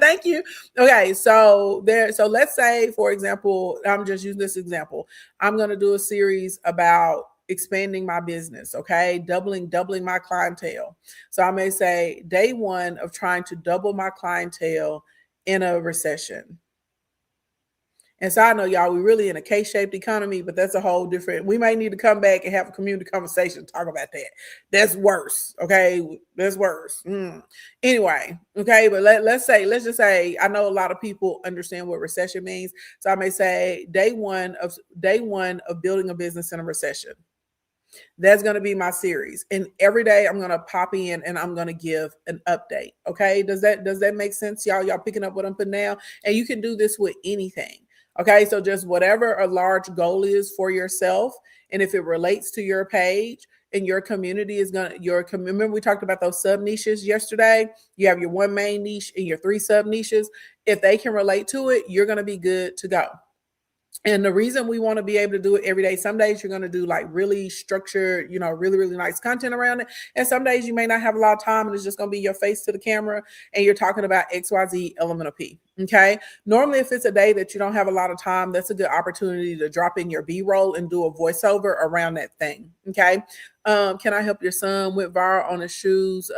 Thank you. Okay. So let's say, for example, I'm just using this example. I'm going to do a series about expanding my business. Okay. Doubling my clientele. So I may say day one of trying to double my clientele in a recession. And so I know, y'all, we're really in a K-shaped economy, but that's a whole different. We might need to come back and have a community conversation, talk about that. That's worse. Okay. That's worse. Anyway. Okay. But let's just say, I know a lot of people understand what recession means. So I may say day one of building a business in a recession. That's going to be my series. And every day I'm going to pop in and I'm going to give an update. Okay. Does that make sense? Y'all picking up what I'm putting down? And you can do this with anything. Okay. So just whatever a large goal is for yourself. And if it relates to your page and your community is remember we talked about those sub niches yesterday. You have your one main niche and your 3 sub niches. If they can relate to it, you're going to be good to go. And the reason we want to be able to do it every day, some days you're going to do like really structured, really, really nice content around it. And some days you may not have a lot of time and it's just going to be your face to the camera and you're talking about XYZ element of P. Okay. Normally, if it's a day that you don't have a lot of time, that's a good opportunity to drop in your B-roll and do a voiceover around that thing. Okay. Can I help your son? Went viral on his shoes.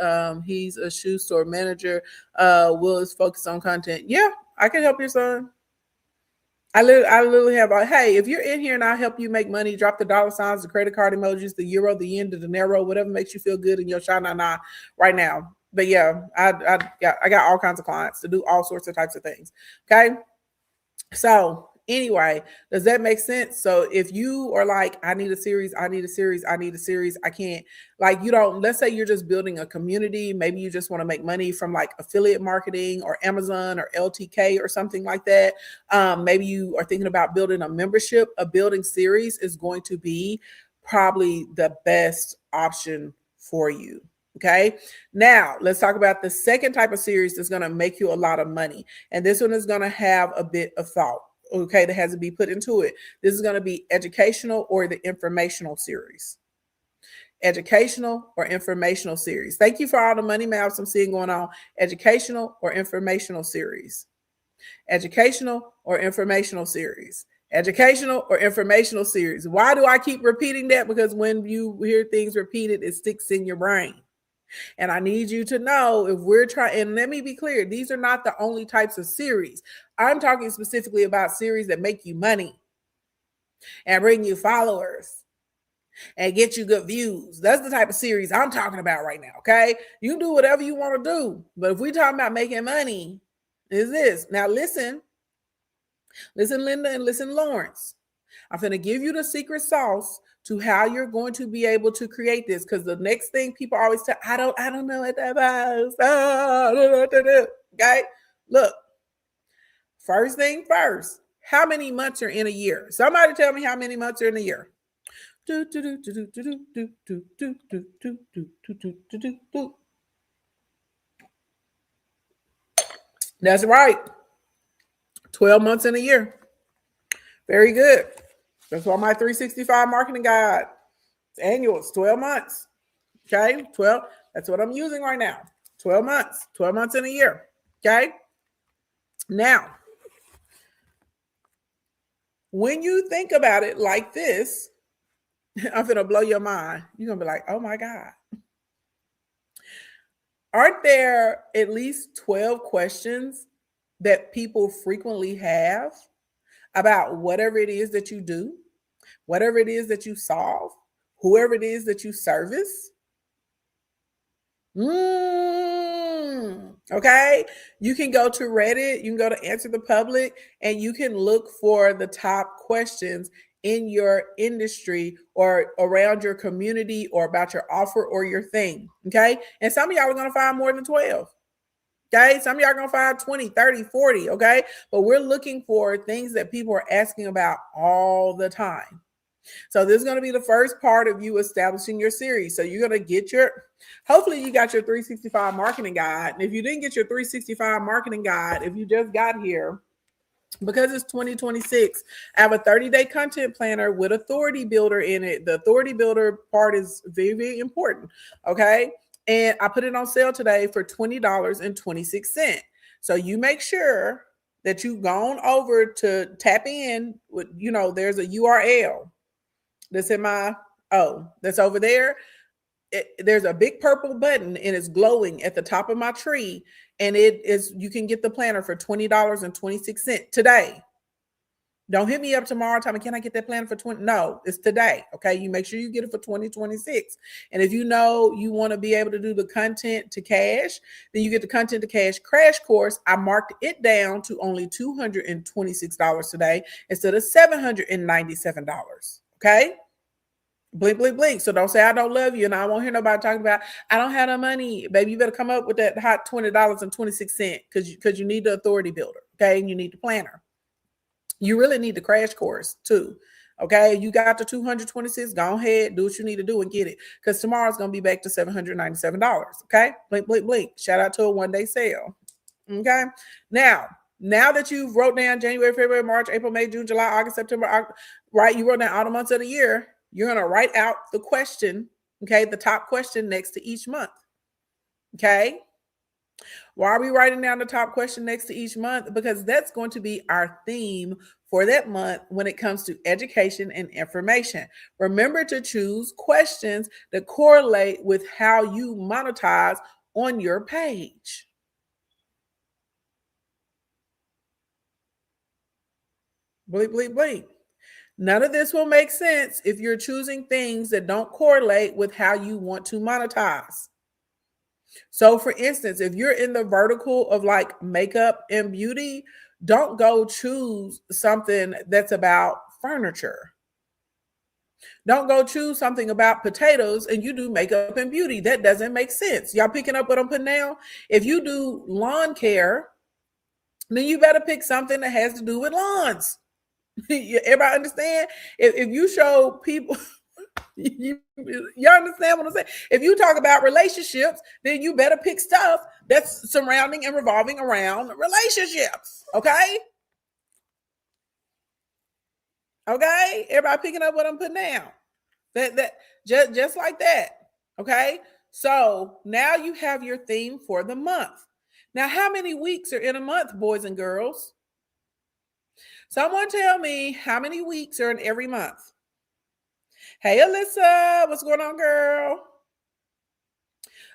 He's a shoe store manager. Will is focused on content. Yeah, I can help your son. I literally have hey, if you're in here and I help you make money, drop the dollar signs, the credit card emojis, the euro, the yen, the dinero, whatever makes you feel good in your shana right now. But yeah, I got all kinds of clients to do all sorts of types of things. Okay. So anyway, does that make sense? So if you are like, I need a series, I can't, let's say you're just building a community. Maybe you just want to make money from like affiliate marketing or Amazon or LTK or something like that. Maybe you are thinking about building a membership. A building series is going to be probably the best option for you. Okay. Now let's talk about the second type of series that's going to make you a lot of money. And this one is going to have a bit of thought. Okay. That has to be put into it. This is going to be educational or the informational series. Educational or informational series. Thank you for all the money maps I'm seeing going on. Educational or informational series. Educational or informational series. Educational or informational series. Why do I keep repeating that? Because when you hear things repeated, it sticks in your brain. And I need you to know, if we're trying, and let me be clear, these are not the only types of series. I'm talking specifically about series that make you money and bring you followers and get you good views. That's the type of series I'm talking about right now. Okay. You do whatever you want to do. But if we talking about making money, is this. Now listen, Linda, and listen, Lawrence. I'm going to give you the secret sauce to how you're going to be able to create this. Because the next thing people always tell, I don't know what that is. I don't know what to do. Okay. Look, first thing first, how many months are in a year? Somebody tell me how many months are in a year. That's right. 12 months in a year. Very good. That's why my 365 marketing guide, annual, it's 12 months. Okay. 12. That's what I'm using right now. 12 months. 12 months in a year. Okay. Now, when you think about it like this, I'm going to blow your mind. You're going to be like, oh my God. Aren't there at least 12 questions that people frequently have about whatever it is that you do, whatever it is that you solve, whoever it is that you service? Okay. You can go to Reddit, you can go to Answer the Public, and you can look for the top questions in your industry or around your community or about your offer or your thing. Okay. And some of y'all are going to find more than 12. Okay. Some of y'all are going to find 20, 30, 40. Okay. But we're looking for things that people are asking about all the time. So this is going to be the first part of you establishing your series. So you're going to get hopefully you got your 365 marketing guide. And if you didn't get your 365 marketing guide, if you just got here, because it's 2026, I have a 30-day content planner with Authority Builder in it. The Authority Builder part is very, very important. Okay. And I put it on sale today for $20.26. So you make sure that you've gone over to tap in with, there's a URL that's that's over there. There's a big purple button and it's glowing at the top of my tree. And you can get the planner for $20.26 today. Don't hit me up tomorrow. Tell me, can I get that planner for 20? No, it's today. Okay. You make sure you get it for 2026. And if you want to be able to do the content to cash, then you get the content to cash crash course. I marked it down to only $226 today instead of $797. Okay. Blink, blink, blink. So don't say I don't love you. And I won't hear nobody talking about I don't have no money. Baby, you better come up with that hot $20.26 because you need the Authority Builder. Okay. And you need the planner. You really need the crash course too. Okay. You got the 226. Go ahead, do what you need to do and get it. Because tomorrow's going to be back to $797. Okay. Blink, blink, blink. Shout out to a one-day sale. Okay. Now that you've wrote down January, February, March, April, May, June, July, August, September, right? You wrote down all the months of the year. You're going to write out the question, okay, the top question next to each month, okay? Why are we writing down the top question next to each month? Because that's going to be our theme for that month when it comes to education and information. Remember to choose questions that correlate with how you monetize on your page. Bleep, bleep, bleep. None of this will make sense if you're choosing things that don't correlate with how you want to monetize. So for instance, if you're in the vertical of like makeup and beauty, don't go choose something that's about furniture. Don't go choose something about potatoes and you do makeup and beauty. That doesn't make sense. Y'all picking up what I'm putting down? If you do lawn care, then you better pick something that has to do with lawns. Everybody understand? If you show people, you understand what I'm saying? If you talk about relationships, then you better pick stuff that's surrounding and revolving around relationships. Okay? Okay? Everybody picking up what I'm putting down. That just like that. Okay? So now you have your theme for the month. Now, how many weeks are in a month, boys and girls? Someone tell me how many weeks are in every month. Hey, Alyssa, what's going on, girl?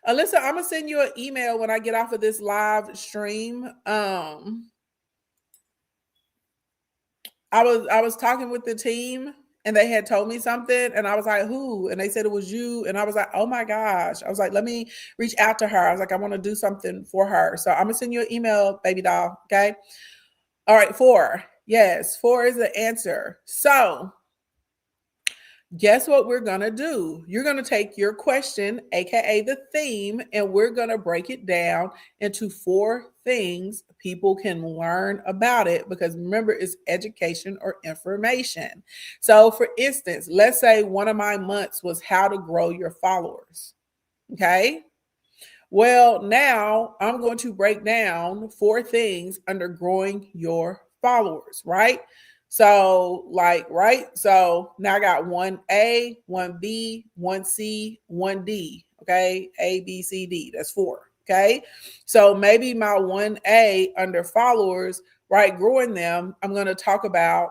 Alyssa, I'm gonna send you an email when I get off of this live stream. I was talking with the team and they had told me something, and I was like, who? And they said it was you. And I was like, oh my gosh. I was like, let me reach out to her. I was like, I want to do something for her. So I'm gonna send you an email, baby doll. Okay. All right, 4. Yes, 4 is the answer. So guess what we're going to do? You're going to take your question, AKA the theme, and we're going to break it down into 4 things people can learn about it, because remember, it's education or information. So, for instance, let's say one of my months was how to grow your followers. Okay. Well, now I'm going to break down 4 things under growing your followers, right? So, right? So now I got 1A, 1B, 1C, 1D. Okay. A, B, C, D. That's 4. Okay. So maybe my 1A under followers, right? Growing them, I'm going to talk about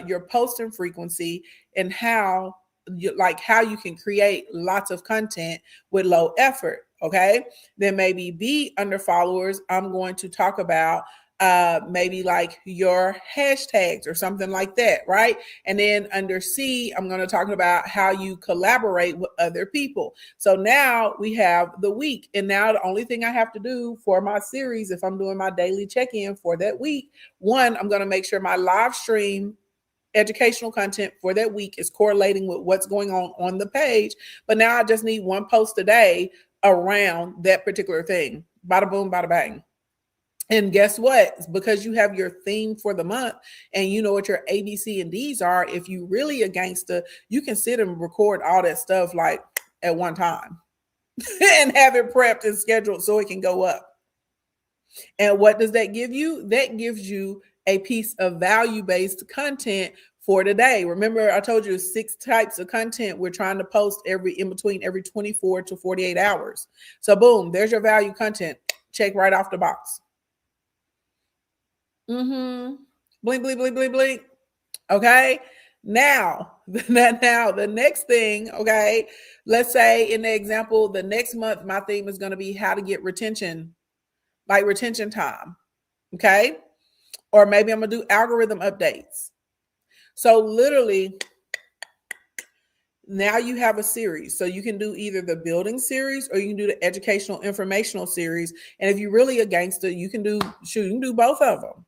your posting frequency and how you can create lots of content with low effort. Okay. Then maybe B under followers, I'm going to talk about maybe like your hashtags or something like that, right? And then under C, I'm going to talk about how you collaborate with other people. So now we have the week. And now the only thing I have to do for my series, if I'm doing my daily check-in for that week, 1, I'm going to make sure my live stream educational content for that week is correlating with what's going on the page. But now I just need 1 post a day around that particular thing. Bada boom, bada bang. And guess what? It's because you have your theme for the month and you know what your A, B, C, and D's are. If you really a gangster, you can sit and record all that stuff like at one time and have it prepped and scheduled so it can go up. And what does that give you? That gives you a piece of value-based content for today. Remember, I told you 6 types of content we're trying to post in between every 24 to 48 hours. So boom, there's your value content. Check right off the box. Blink, blink, blink, blink, blink. Okay. Now, the next thing, okay, let's say in the example, the next month, my theme is going to be how to get retention, like retention time. Okay. Or maybe I'm going to do algorithm updates. So literally, now you have a series. So you can do either the building series or you can do the educational informational series. And if you're really a gangster, you can do both of them.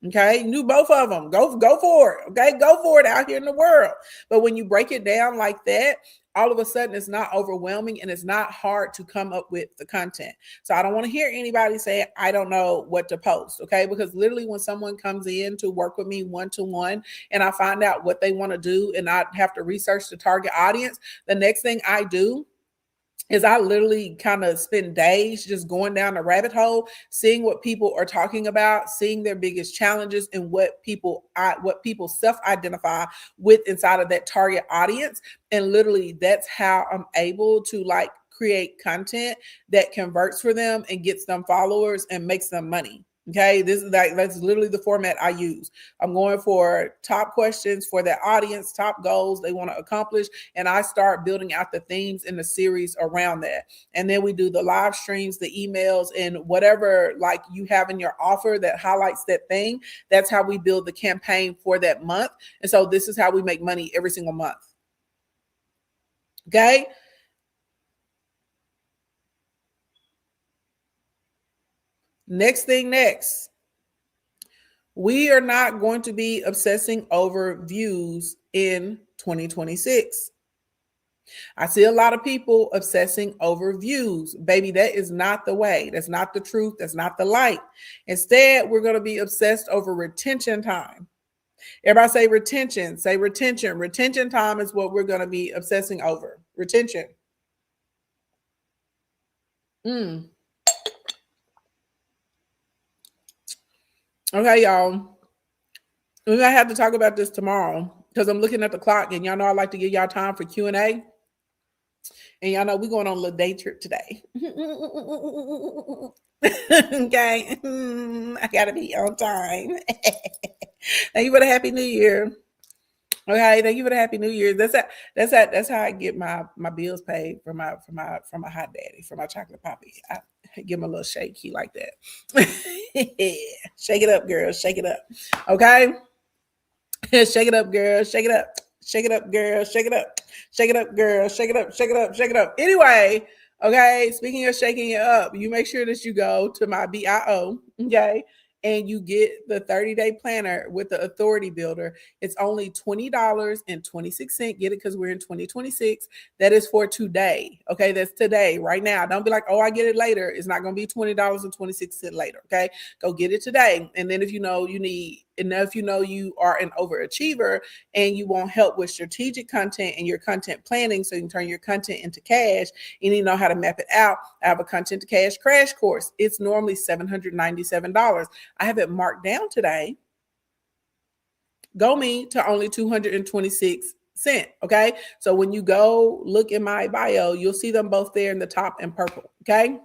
Okay, you can do both of them. Go for it. Okay, go for it out here in the world. But when you break it down like that, all of a sudden it's not overwhelming and it's not hard to come up with the content. So I don't want to hear anybody say, I don't know what to post. Okay, because literally when someone comes in to work with me 1-to-1 and I find out what they want to do and I have to research the target audience, the next thing I do is I literally kind of spend days just going down the rabbit hole, seeing what people are talking about, seeing their biggest challenges and what people self-identify with inside of that target audience. And literally that's how I'm able to like create content that converts for them and gets them followers and makes them money. Okay, that's literally the format I use. I'm going for top questions for that audience, top goals they want to accomplish, and I start building out the themes in the series around that. And then we do the live streams, the emails, and whatever like you have in your offer that highlights that thing. That's how we build the campaign for that month. And so this is how we make money every single month. Okay. Next. We are not going to be obsessing over views in 2026. I see a lot of people obsessing over views. Baby, that is not the way. That's not the truth. That's not the light. Instead, we're going to be obsessed over retention time. Everybody say retention. Say retention. Retention time is what we're going to be obsessing over. Retention. Okay, y'all. We're going to have to talk about this tomorrow because I'm looking at the clock and y'all know I like to give y'all time for Q&A. And y'all know we're going on a little day trip today. Okay. I got to be on time. Thank you for the Happy New Year. Okay, thank you for the Happy New Year. That's how I get my bills paid for my hot daddy, for my chocolate poppy. I give him a little shake. He like that. Shake it up, girl. Shake it up. Okay. Shake it up, girl. Shake it up. Shake it up, girl. Shake it up. Shake it up, girl. Shake it up. Shake it up. Shake it up. Anyway, okay. Speaking of shaking it up, you make sure that you go to my BIO, okay, and you get the 30-day planner with the authority builder. It's only $20.26. Get it because we're in 2026. That is for today. Okay, that's today, right now. Don't be like, oh, I get it later. It's not going to be $20.26 later. Okay, go get it today. And then if you know you need, and if you know you are an overachiever and you want help with strategic content and your content planning so you can turn your content into cash and you know how to map it out, I have a content to cash crash course. It's normally $797. I have it marked down today. Go me to only 226 cents. Okay. So when you go look in my bio, you'll see them both there in the top in purple. Okay.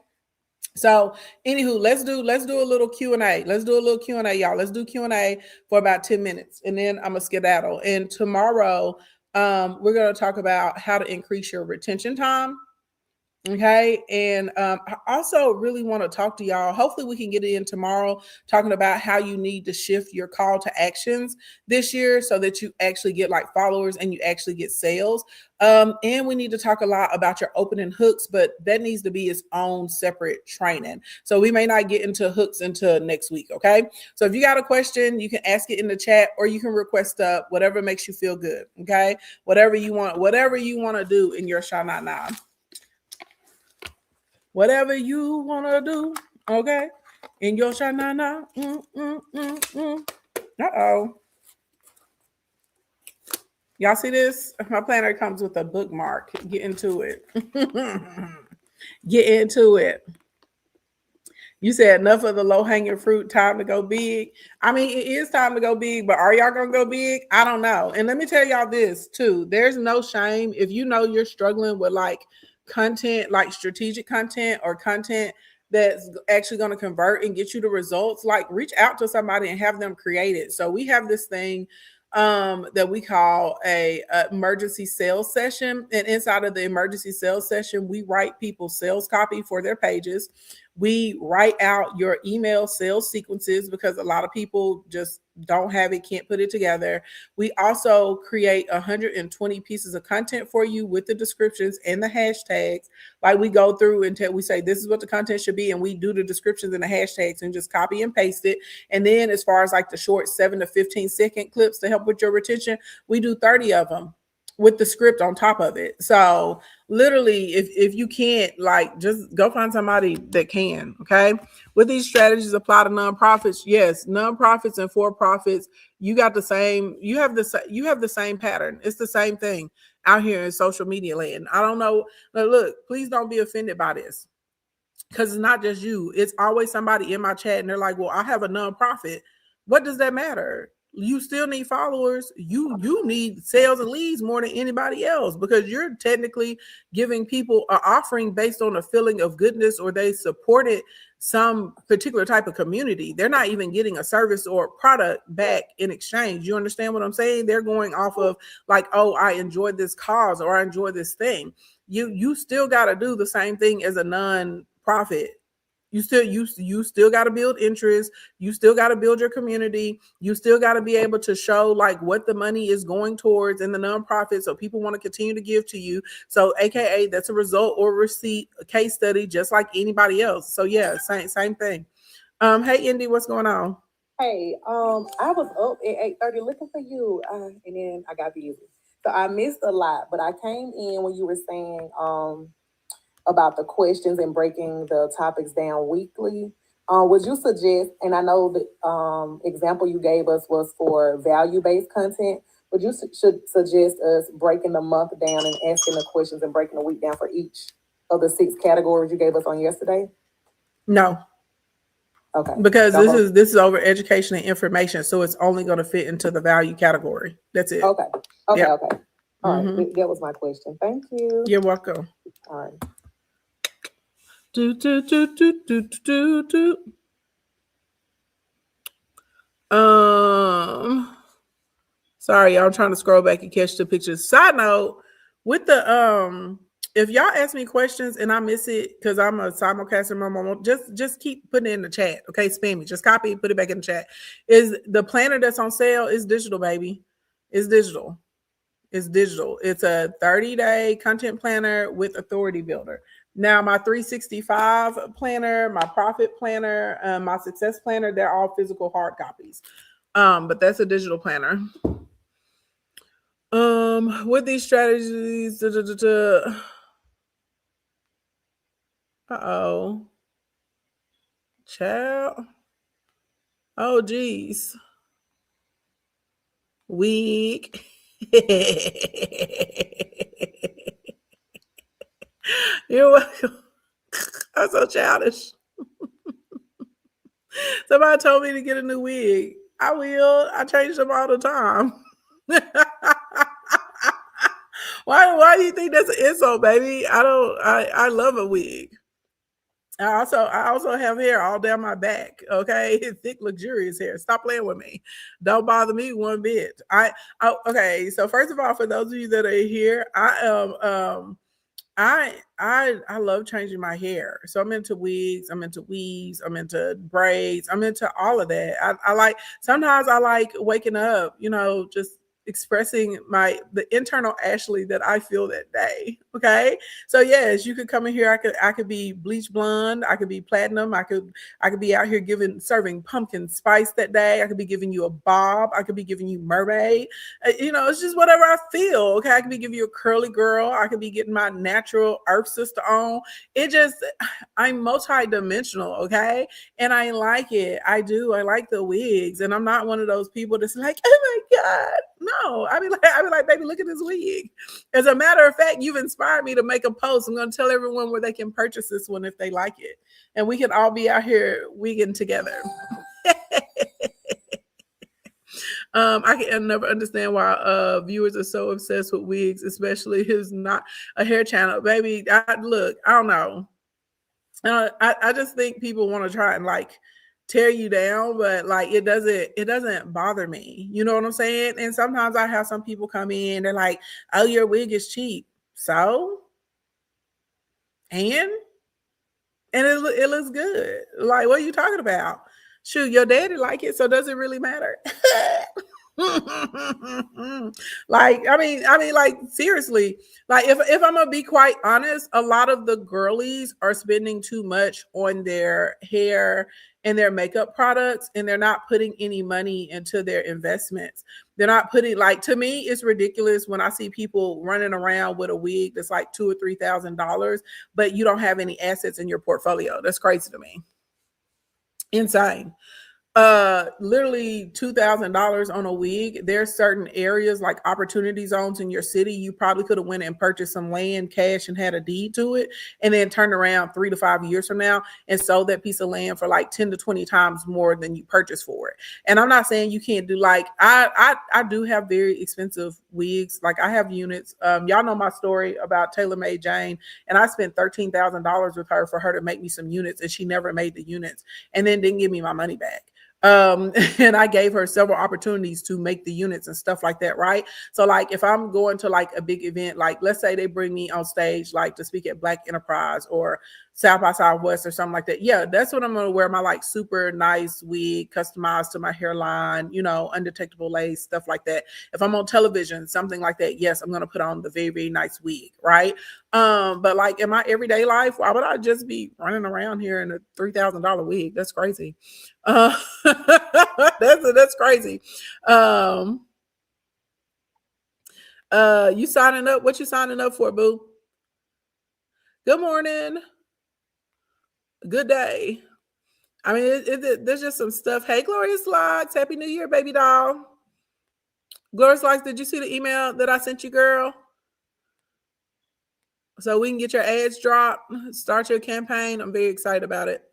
So anywho, let's do a little Q&A. Let's do a little Q&A, y'all. Let's do Q&A for about 10 minutes and then I'm gonna skedaddle. And tomorrow, we're gonna talk about how to increase your retention time. Okay. And I also really want to talk to y'all. Hopefully, we can get it in tomorrow, talking about how you need to shift your call to actions this year so that you actually get like followers and you actually get sales. And we need to talk a lot about your opening hooks, but that needs to be its own separate training. So we may not get into hooks until next week. Okay. So if you got a question, you can ask it in the chat or you can request up whatever makes you feel good. Okay. Whatever you want to do in your Shana Now. Whatever you want to do, okay? In your shanana. Uh-oh. Y'all see this? My planner comes with a bookmark. Get into it. Get into it. You said enough of the low-hanging fruit, time to go big. I mean, it is time to go big, but are y'all going to go big? I don't know. And let me tell y'all this, too. There's no shame. If you know you're struggling with, like, content, like strategic content or content that's actually going to convert and get you the results, like reach out to somebody and have them create it. So we have this thing that we call a emergency sales session, and inside of the emergency sales session we write people sales copy for their pages. We write out your email sales sequences because a lot of people just don't have it, can't put it together. We also create 120 pieces of content for you with the descriptions and the hashtags. Like we go through until we say this is what the content should be, and we do the descriptions and the hashtags and just copy and paste it. And then as far as like the short 7 to 15 second clips to help with your retention, we do 30 of them with the script on top of it. So literally, if you can't, like, just go find somebody that can. Okay. With these strategies apply to nonprofits. Yes, nonprofits and for-profits, you got the same, you have the same pattern. It's the same thing out here in social media land. I don't know. Look, please don't be offended by this, because it's not just you. It's always somebody in my chat and they're like, well, I have a nonprofit. What does that matter? You still need followers. You need sales and leads more than anybody else, because you're technically giving people an offering based on a feeling of goodness, or they supported some particular type of community. They're not even getting a service or product back in exchange. You understand what I'm saying? They're going off of like, oh, I enjoyed this cause or I enjoy this thing. You still got to do the same thing as a non-profit. You still got to build interest. You still got to build your community. You still got to be able to show like what the money is going towards in the nonprofit, so people want to continue to give to you. So AKA that's a result or receipt, a case study, just like anybody else. So yeah, same thing. Hey Indy, what's going on? Hey, I was up at 8:30 looking for you, and then I got busy, so I missed a lot. But I came in when you were saying about the questions and breaking the topics down weekly. Would you suggest, and I know the example you gave us was for value-based content, would you should suggest us breaking the month down and asking the questions and breaking the week down for each of the 6 categories you gave us on yesterday? No. Okay. Because this is over education and information, so it's only going to fit into the value category. That's it. Okay. Yep. Okay. All right. That was my question. Thank you. You're welcome. All right. Sorry, y'all, I'm trying to scroll back and catch the pictures. Side note, with the if y'all ask me questions and I miss it because I'm a simulcaster, just keep putting it in the chat. Okay, spam me. Just copy it, put it back in the chat. Is the planner that's on sale is digital, baby. It's digital. It's digital. It's a 30-day content planner with authority builder. Now, my 365 planner, my profit planner, my success planner, they're all physical hard copies. But that's a digital planner. With these strategies, uh-oh. Child. Oh, geez. Weak. You're welcome. I'm so childish. Somebody told me to get a new wig. I will. I change them all the time. Why do you think that's an insult, baby? I love a wig. I also have hair all down my back. Okay, thick, luxurious hair. Stop playing with me. Don't bother me one bit. Okay. So first of all, for those of you that are here, I love changing my hair. So I'm into wigs, I'm into weaves, I'm into braids, I'm into all of that. I like sometimes I like waking up, just expressing the internal Ashley that I feel that day. Okay. So yes, you could come in here. I could be bleach blonde, I could be platinum, I could be out here serving pumpkin spice that day. I could be giving you a bob, I could be giving you mermaid. It's just whatever I feel. Okay. I could be giving you a curly girl, I could be getting my natural earth sister on. I'm multi-dimensional. Okay. And I like it. I like the wigs. And I'm not one of those people that's like, oh my God. No, I be like, baby, look at this wig. As a matter of fact, you've inspired me to make a post. I'm going to tell everyone where they can purchase this one if they like it. And we can all be out here wigging together. I can never understand why viewers are so obsessed with wigs, especially who's not a hair channel. Baby, I don't know. I just think people want to try and tear you down, but it doesn't bother me. You know what I'm saying? And sometimes I have some people come in, they're like, oh, your wig is cheap. So, and it looks good. Like, what are you talking about? Shoot, your daddy like it, so does it really matter? Seriously, if I'm gonna be quite honest, a lot of the girlies are spending too much on their hair and their makeup products, and they're not putting any money into their investments. They're not putting, to me, it's ridiculous when I see people running around with a wig that's like $2,000 or $3,000, but you don't have any assets in your portfolio. That's crazy to me. Insane. Literally $2,000 on a wig. There's certain areas like opportunity zones in your city. You probably could have went and purchased some land, cash, and had a deed to it, and then turned around 3 to 5 years from now and sold that piece of land for 10 to 20 times more than you purchased for it. And I'm not saying you can't do I do have very expensive wigs. I have units. Y'all know my story about Taylor Made Jane, and I spent $13,000 with her for her to make me some units, and she never made the units and then didn't give me my money back. And I gave her several opportunities to make the units and stuff like that, right? So if I'm going to a big event, let's say they bring me on stage to speak at Black Enterprise or South by Southwest or something like that, yeah, that's what I'm going to wear, my super nice wig customized to my hairline, undetectable lace, stuff like that. If I'm on television, something like that, yes, I'm going to put on the very, very nice wig, right? But in my everyday life, why would I just be running around here in a $3,000 wig? That's crazy. That's crazy. You signing up? What you signing up for, boo? Good morning. Good day. I mean, there's just some stuff. Hey, Glorious Locks. Happy New Year, baby doll. Glorious Locks, did you see the email that I sent you, girl? So we can get your ads dropped, start your campaign. I'm very excited about it.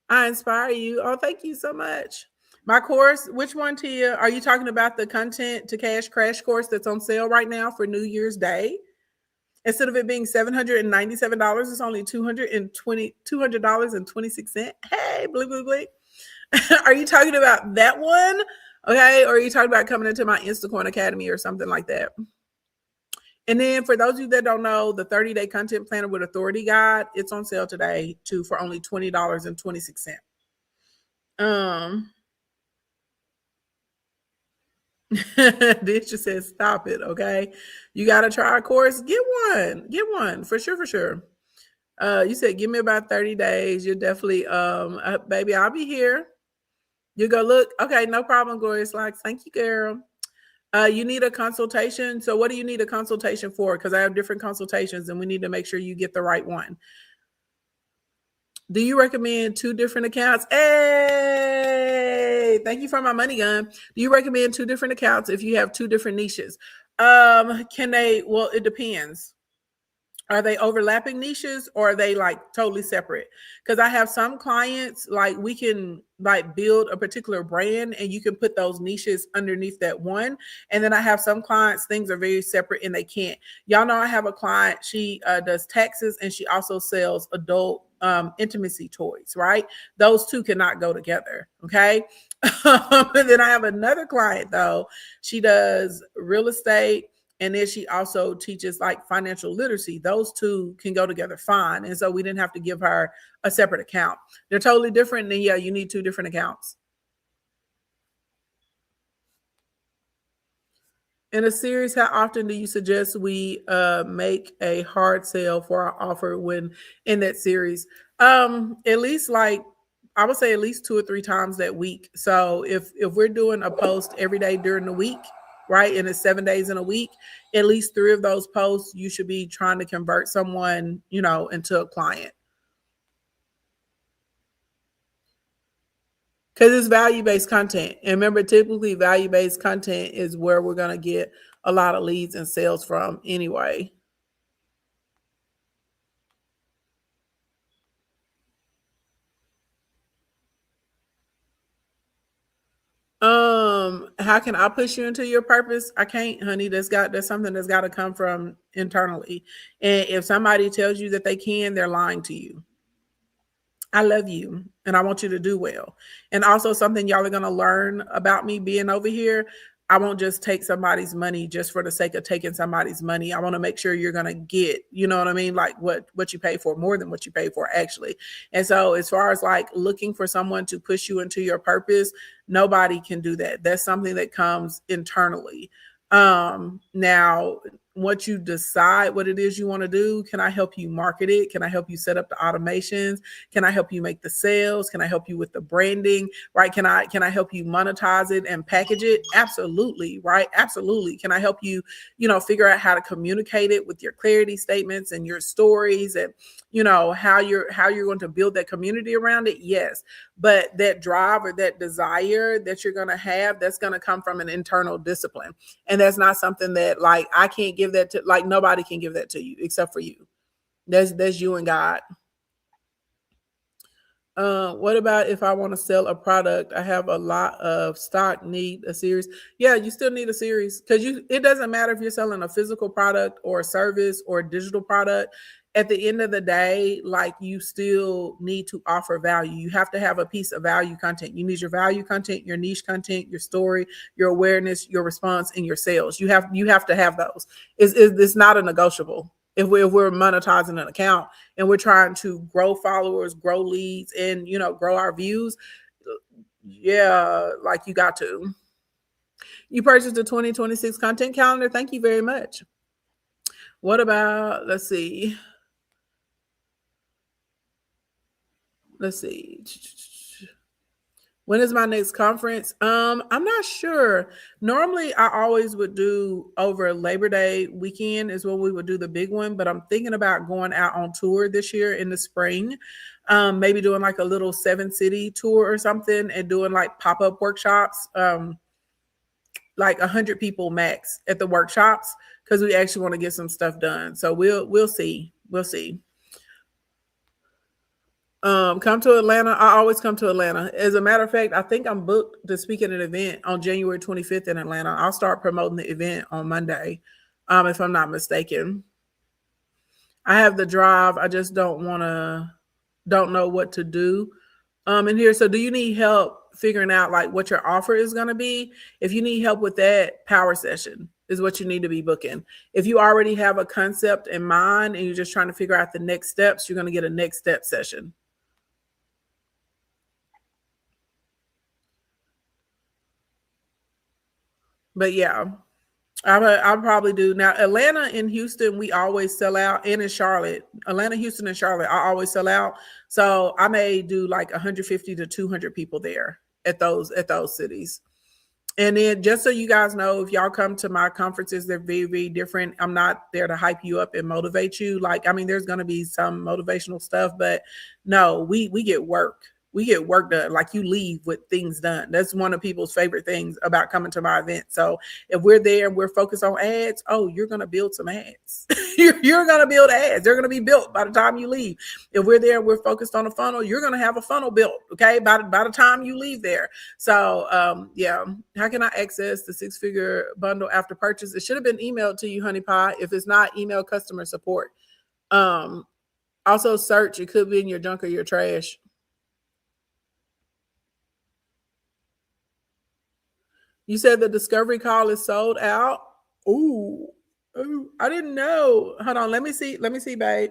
I inspire you. Oh, thank you so much. My course, which one, Tia? Are you talking about the Content to Cash Crash course that's on sale right now for New Year's Day? Instead of it being $797, it's only $200.26. Hey, blue, blue, blue. Are you talking about that one? Okay. Or are you talking about coming into my Instacorn Academy or something like that? And then for those of you that don't know, the 30-day content planner with authority guide, it's on sale today too for only $20.26. This just says stop it, okay? You gotta try a course. Get one for sure, for sure. You said give me about 30 days. You're definitely baby, I'll be here. You go look. Okay, no problem, Glorious Locks. Thank you, girl. You need a consultation. So what do you need a consultation for? Because I have different consultations and we need to make sure you get the right one. Do you recommend 2 different accounts? Hey, thank you for my money gun. Do you recommend 2 different accounts if you have 2 different niches? Can they, well, it depends. Are they overlapping niches or are they like totally separate? Because I have some clients, like we can like build a particular brand and you can put those niches underneath that one. And then I have some clients, things are very separate and they can't. Y'all know I have a client, she does taxes and she also sells adult intimacy toys, right? Those two cannot go together, okay? And then I have another client though, she does real estate, and then she also teaches like financial literacy. Those two can go together fine. And so we didn't have to give her a separate account. They're totally different. Then yeah, you need 2 different accounts. In a series, how often do you suggest we make a hard sell for our offer when in that series? At least like I would say at least 2 or 3 times that week. So if we're doing a post every day during the week, right, and it's 7 days in a week, at least 3 of those posts you should be trying to convert someone, into a client. Because it's value-based content. And remember, typically value-based content is where we're going to get a lot of leads and sales from anyway. How can I push you into your purpose? I can't, honey. That's something that's got to come from internally. And if somebody tells you that they can, they're lying to you. I love you and I want you to do well. And also something y'all are going to learn about me being over here. I won't just take somebody's money just for the sake of taking somebody's money. I want to make sure you're going to get, you know what I mean? Like what you pay for, more than what you pay for actually. And so as far as like looking for someone to push you into your purpose, nobody can do that. That's something that comes internally. Now once you decide what it is you want to do, can I help you market it? Can I help you set up the automations? Can I help you make the sales? Can I help you with the branding? Right? Can I help you monetize it and package it? Absolutely, right? Absolutely. Can I help you, figure out how to communicate it with your clarity statements and your stories and how you're going to build that community around it? Yes. But that drive or that desire that you're going to have, that's going to come from an internal discipline. And that's not something that like I can't give that to, like nobody can give that to you except for you. That's you and God. What about if I want to sell a product? I have a lot of stock, need a series. Yeah, you still need a series because it doesn't matter if you're selling a physical product or a service or a digital product. At the end of the day, like you still need to offer value. You have to have a piece of value content. You need your value content, your niche content, your story, your awareness, your response, and your sales. You have to have those. It's not a negotiable. If we're monetizing an account and we're trying to grow followers, grow leads, and grow our views, yeah, like you got to. You purchased the 2026 content calendar. Thank you very much. What about, let's see. When is my next conference? I'm not sure. Normally, I always would do over Labor Day weekend is when we would do the big one, but I'm thinking about going out on tour this year in the spring. Maybe doing like a little 7-city tour or something and doing like pop-up workshops, like 100 people max at the workshops because we actually want to get some stuff done. So we'll see. We'll see. Come to Atlanta. I always come to Atlanta. As a matter of fact, I think I'm booked to speak at an event on January 25th in Atlanta. I'll start promoting the event on Monday, if I'm not mistaken. I have the drive. I just don't know what to do. In here. So do you need help figuring out like what your offer is going to be? If you need help with that, power session is what you need to be booking. If you already have a concept in mind and you're just trying to figure out the next steps, you're going to get a next step session. But yeah, I'll probably do. Now, Atlanta and Houston, we always sell out, and in Charlotte. Atlanta, Houston, and Charlotte, I always sell out. So I may do like 150 to 200 people there at those cities. And then just so you guys know, if y'all come to my conferences, they're very, very different. I'm not there to hype you up and motivate you. Like, I mean, there's going to be some motivational stuff, but no, we get work. We get work done. Like, you leave with things done. That's one of people's favorite things about coming to my event. So if we're there and we're focused on ads, oh, you're going to build some ads. you're going to build ads. They're going to be built by the time you leave. If we're there and we're focused on a funnel, you're going to have a funnel built, okay, by the time you leave there. So yeah, how can I access the 6-figure bundle after purchase? It should have been emailed to you, honey pie. If it's not, email customer support. Also search, it could be in your junk or your trash. You said the discovery call is sold out. Ooh, I didn't know. Hold on, let me see, babe,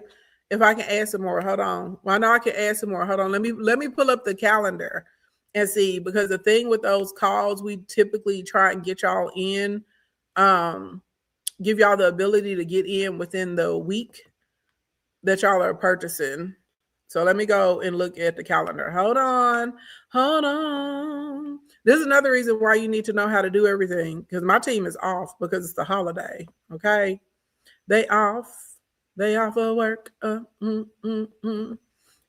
if I can add some more. Hold on. Well, I know I can add some more. Hold on. Let me pull up the calendar and see, because the thing with those calls, we typically try and get y'all in, give y'all the ability to get in within the week that y'all are purchasing. So let me go and look at the calendar. Hold on. This is another reason why you need to know how to do everything, because my team is off because it's the holiday. Okay. They off of work. And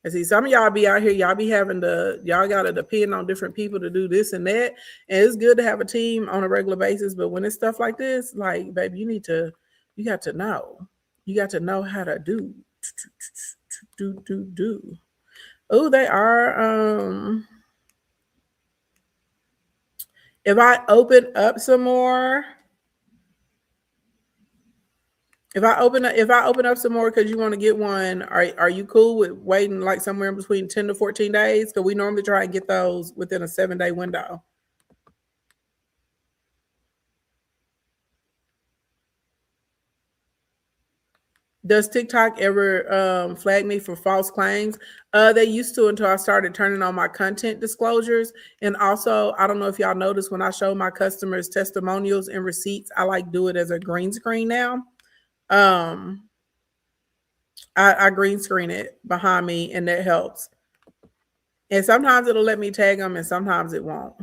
see, some of y'all be out here, y'all be having y'all got to depend on different people to do this and that. And it's good to have a team on a regular basis. But when it's stuff like this, like, baby, you got to know how to do. Oh, they are. If I open up some more, if I open up some more because you want to get one, are you cool with waiting like somewhere in between 10 to 14 days? Because we normally try and get those within a 7-day window. Does TikTok ever flag me for false claims? They used to, until I started turning on my content disclosures. And also, I don't know if y'all noticed, when I show my customers testimonials and receipts, I like do it as a green screen now. I green screen it behind me, and that helps. And sometimes it'll let me tag them, and sometimes it won't.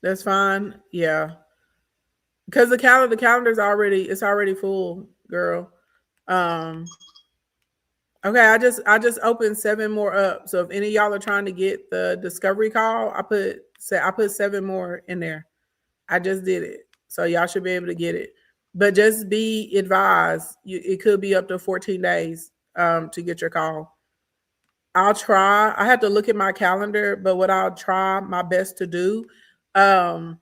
That's fine. Yeah. Because the calendar's already full, girl. Okay, I just opened 7 more up. So if any of y'all are trying to get the discovery call, I put 7 more in there. I just did it. So y'all should be able to get it. But just be advised, it could be up to 14 days to get your call. I'll try. I have to look at my calendar, but what I'll try my best to do, I'll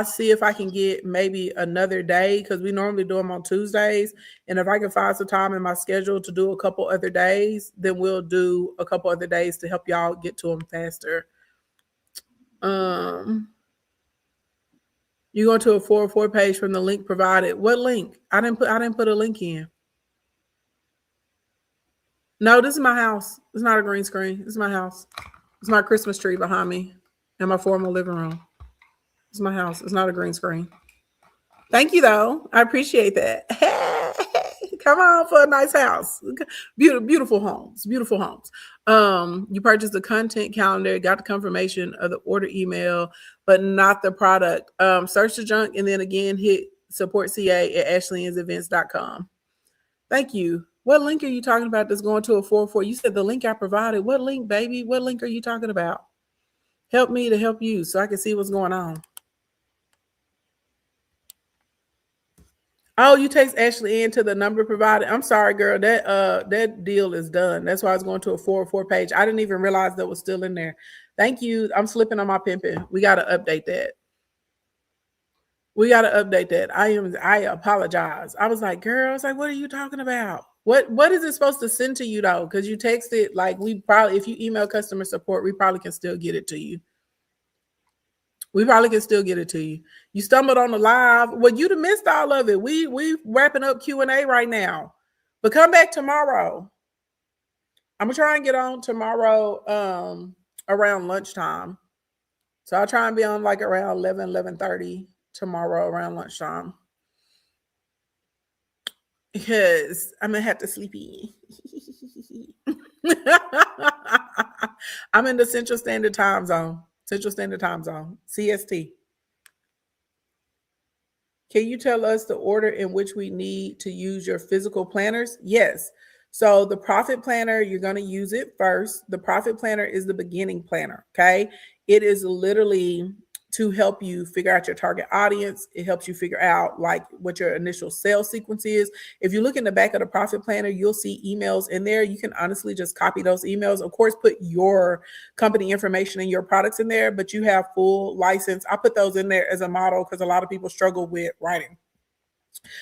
see if I can get maybe another day, because we normally do them on Tuesdays. And if I can find some time in my schedule to do a couple other days, then we'll do a couple other days to help y'all get to them faster. You go to a 404 page from the link provided. What link? I didn't put a link in. No, this is my house. It's not a green screen. This is my house. It's my Christmas tree behind me in my formal living room. It's my house. It's not a green screen. Thank you, though. I appreciate that. Come on for a nice house. Beautiful homes. Beautiful homes. You purchased the content calendar, got the confirmation of the order email, but not the product. Search the junk, and then again hit support CA at ashleyensevents.com. Thank you. What link are you talking about that's going to a 404? You said the link I provided. What link, baby? What link are you talking about? Help me to help you so I can see what's going on. Oh, you text Ashley into the number provided. I'm sorry, girl. That deal is done. That's why I was going to a 404 page. I didn't even realize that was still in there. Thank you. I'm slipping on my pimping. We got to update that. I apologize. I was like, girl, I was like, what are you talking about? What is it supposed to send to you though? Because you texted, like, we probably, if you email customer support, we probably can still get it to you. You stumbled on the live. Well, you'd have missed all of it. We wrapping up Q&A right now. But come back tomorrow. I'm gonna try and get on tomorrow around lunchtime. So I'll try and be on like around 11:30 tomorrow around lunchtime. Because I'm gonna have to sleep in. I'm in the Central Standard Time Zone. Central Standard Time Zone. CST. Can you tell us the order in which we need to use your physical planners? Yes. So the profit planner, you're going to use it first. The profit planner is the beginning planner. Okay. It is literally to help you figure out your target audience. It helps you figure out like what your initial sales sequence is. If you look in the back of the profit planner, you'll see emails in there. You can honestly just copy those emails. Of course, put your company information and your products in there, but you have full license. I put those in there as a model because a lot of people struggle with writing.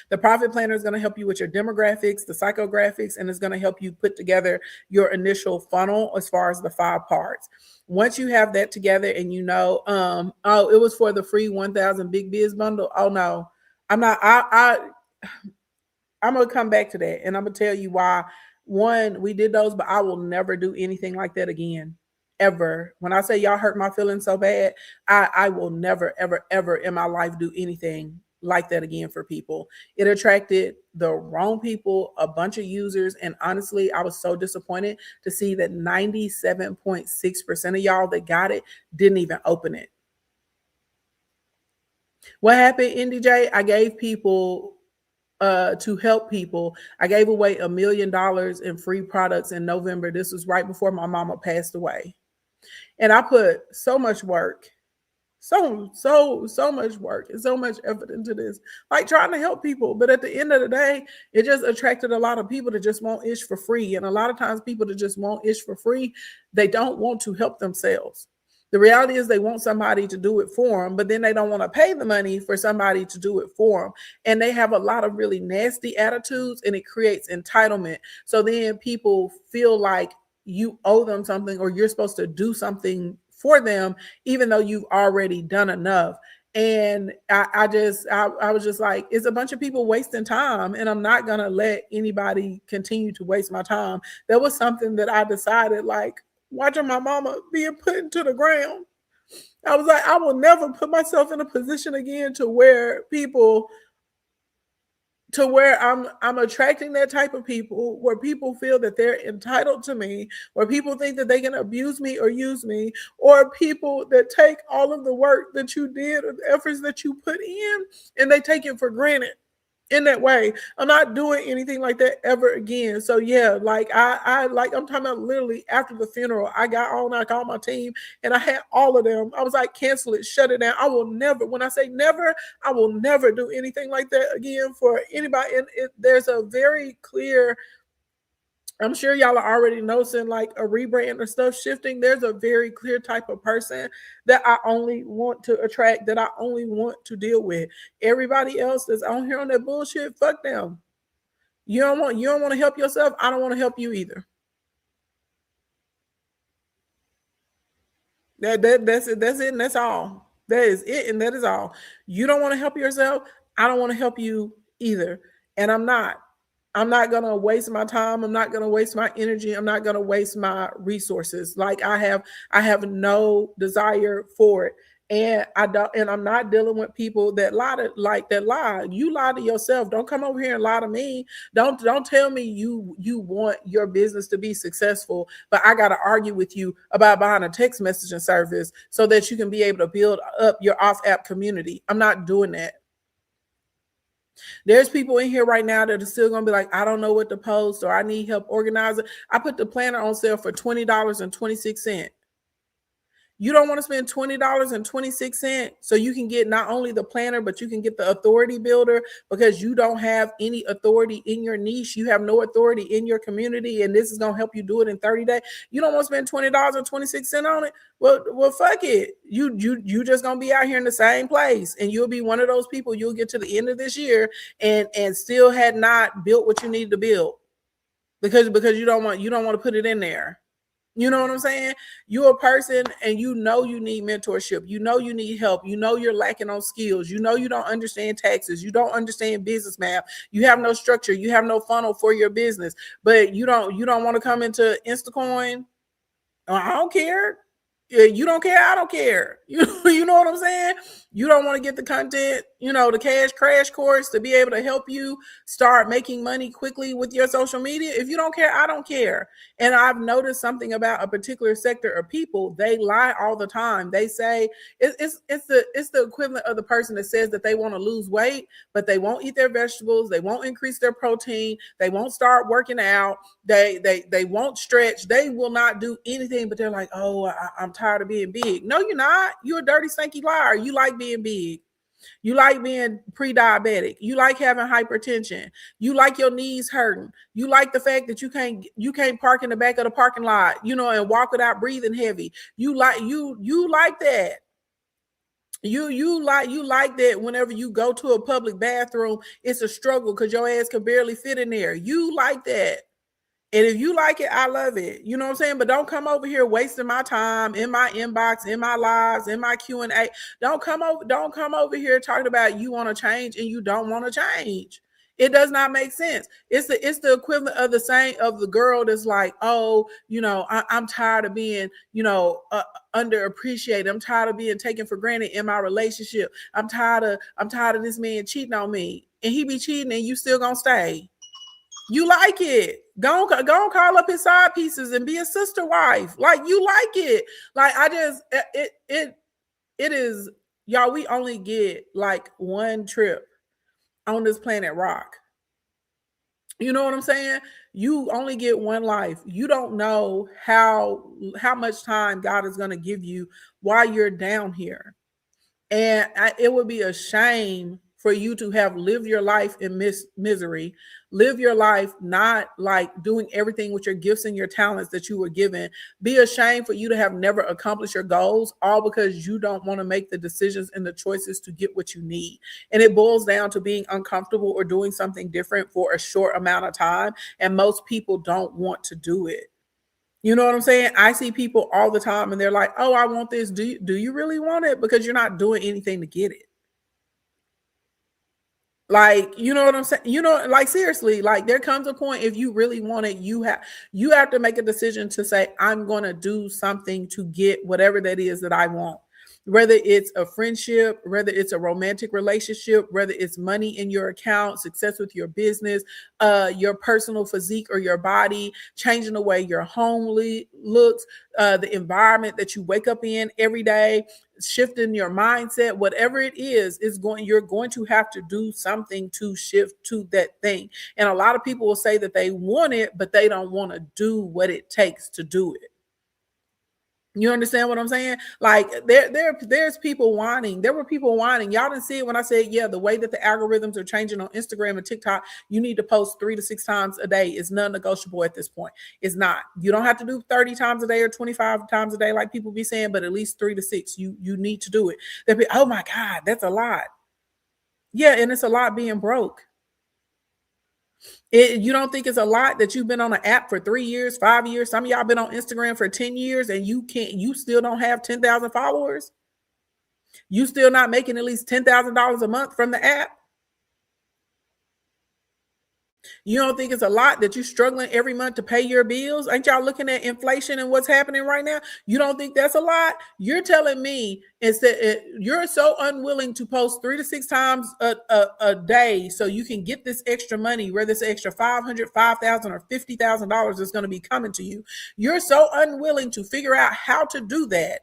The profit planner is going to help you with your demographics, the psychographics, and it's going to help you put together your initial funnel as far as the 5 parts. Once you have that together and you know, oh, it was for the free 1,000 Big Biz bundle. Oh no, I'm not. I'm gonna come back to that, and I'm gonna tell you why. One, we did those, but I will never do anything like that again, ever. When I say y'all hurt my feelings so bad, I will never, ever, ever in my life do anything like that again for people. It attracted the wrong people, a bunch of users, and honestly, I was so disappointed to see that 97.6% of y'all that got it didn't even open it. What happened, NDJ? I gave people to help people. I gave away $1 million in free products in November. This was right before my mama passed away. And I put so much work, so much work and so much effort into this, like trying to help people. But at the end of the day, it just attracted a lot of people that just want ish for free. And a lot of times people that just want ish for free, they don't want to help themselves. The reality is they want somebody to do it for them, but then they don't want to pay the money for somebody to do it for them. And they have a lot of really nasty attitudes, and it creates entitlement. So then people feel like you owe them something or you're supposed to do something for them, even though you've already done enough. And I was just like, it's a bunch of people wasting time, and I'm not going to let anybody continue to waste my time. That was something that I decided, like, watching my mama being put into the ground. I was like, I will never put myself in a position again to where I'm attracting that type of people, where people feel that they're entitled to me, where people think that they can abuse me or use me, or people that take all of the work that you did or the efforts that you put in and they take it for granted. In that way, I'm not doing anything like that ever again. So yeah, like I'm talking about literally after the funeral, I got on, I called my team, and I had all of them. I was like, cancel it, shut it down. I will never, when I say never, I will never do anything like that again for anybody. And there's a very clear, I'm sure y'all are already noticing like a rebrand or stuff shifting. There's a very clear type of person that I only want to attract, that I only want to deal with. Everybody else that's on here on that bullshit, fuck them. You don't want to help yourself. I don't want to help you either. That's it. That's it. And that's all. That is it. And that is all. You don't want to help yourself. I don't want to help you either. And I'm not. I'm not going to waste my time. I'm not going to waste my energy. I'm not going to waste my resources. Like I have no desire for it. And I'm not dealing with people that lie. You lie to yourself. Don't come over here and lie to me. Don't tell me you want your business to be successful, but I got to argue with you about buying a text messaging service so that you can be able to build up your off-app community. I'm not doing that. There's people in here right now that are still going to be like, I don't know what to post, or I need help organizing. I put the planner on sale for $20.26. You don't want to spend $20.26 so you can get not only the planner, but you can get the authority builder, because you don't have any authority in your niche. You have no authority in your community, and this is going to help you do it in 30 days. You don't want to spend $20.26 on it. Well, fuck it. You just going to be out here in the same place, and you'll be one of those people. You'll get to the end of this year and still had not built what you need to build because you don't want to put it in there. You know what I'm saying? You're a person and you know you need mentorship. You know you need help. You know you're lacking on skills. You know you don't understand taxes. You don't understand business math. You have no structure. You have no funnel for your business. But you don't want to come into Instacoin. I don't care. You don't care, I don't care. You know what I'm saying? You don't want to get the content, the cash crash course to be able to help you start making money quickly with your social media. If you don't care, I don't care. And I've noticed something about a particular sector of people. They lie all the time. They say it's the equivalent of the person that says that they want to lose weight, but they won't eat their vegetables, they won't increase their protein, they won't start working out, they won't stretch, they will not do anything, but they're like, oh, I'm tired of being big. No, you're not. You're a dirty, stinky liar. You like being big. You like being pre-diabetic. You like having hypertension. You like your knees hurting. You like the fact that you can't park in the back of the parking lot, and walk without breathing heavy. You like that. You like that whenever you go to a public bathroom, it's a struggle because your ass can barely fit in there. You like that. And if you like it, I love it. You know what I'm saying? But don't come over here wasting my time in my inbox, in my lives, in my Q&A. Don't come over here talking about you want to change and you don't want to change. It does not make sense. It's the equivalent of the girl that's like, oh, I'm tired of being, underappreciated. I'm tired of being taken for granted in my relationship. I'm tired of this man cheating on me. And he be cheating and you still gonna stay. You like it. Go call up his side pieces and be a sister wife. Like, you like it. Like, it is, y'all, we only get like one trip on this planet rock. You know what I'm saying? You only get one life. You don't know how much time God is going to give you while you're down here. And it would be a shame for you to have lived your life in misery, live your life not like doing everything with your gifts and your talents that you were given. Be a shame for you to have never accomplished your goals, all because you don't want to make the decisions and the choices to get what you need. And it boils down to being uncomfortable or doing something different for a short amount of time. And most people don't want to do it. You know what I'm saying? I see people all the time and they're like, oh, I want this. Do you really want it? Because you're not doing anything to get it. Like, you know what I'm saying? Like, seriously, like, there comes a point, if you really want it, you have to make a decision to say, I'm going to do something to get whatever that is that I want. Whether it's a friendship, whether it's a romantic relationship, whether it's money in your account, success with your business, your personal physique or your body, changing the way your home looks, the environment that you wake up in every day, shifting your mindset, whatever it is, you're going to have to do something to shift to that thing. And a lot of people will say that they want it, but they don't want to do what it takes to do it. You understand what I'm saying? Like, there's people whining. There were people whining. Y'all didn't see it when I said, yeah, the way that the algorithms are changing on Instagram and TikTok, you need to post 3 to 6 times a day. It's non-negotiable at this point. It's not. You don't have to do 30 times a day or 25 times a day like people be saying, but at least 3 to 6. You need to do it. They'll be, oh my God, that's a lot. Yeah, and it's a lot being broke. You don't think it's a lot that you've been on an app for 3 years, 5 years? Some of y'all been on Instagram for 10 years and you still don't have 10,000 followers? You still not making at least $10,000 a month from the app? You don't think it's a lot that you're struggling every month to pay your bills? Ain't y'all looking at inflation and what's happening right now? You don't think that's a lot? You're telling me instead you're so unwilling to post 3 to 6 times a day so you can get this extra money, whether it's extra $500, $5,000, or $50,000 is going to be coming to you. You're so unwilling to figure out how to do that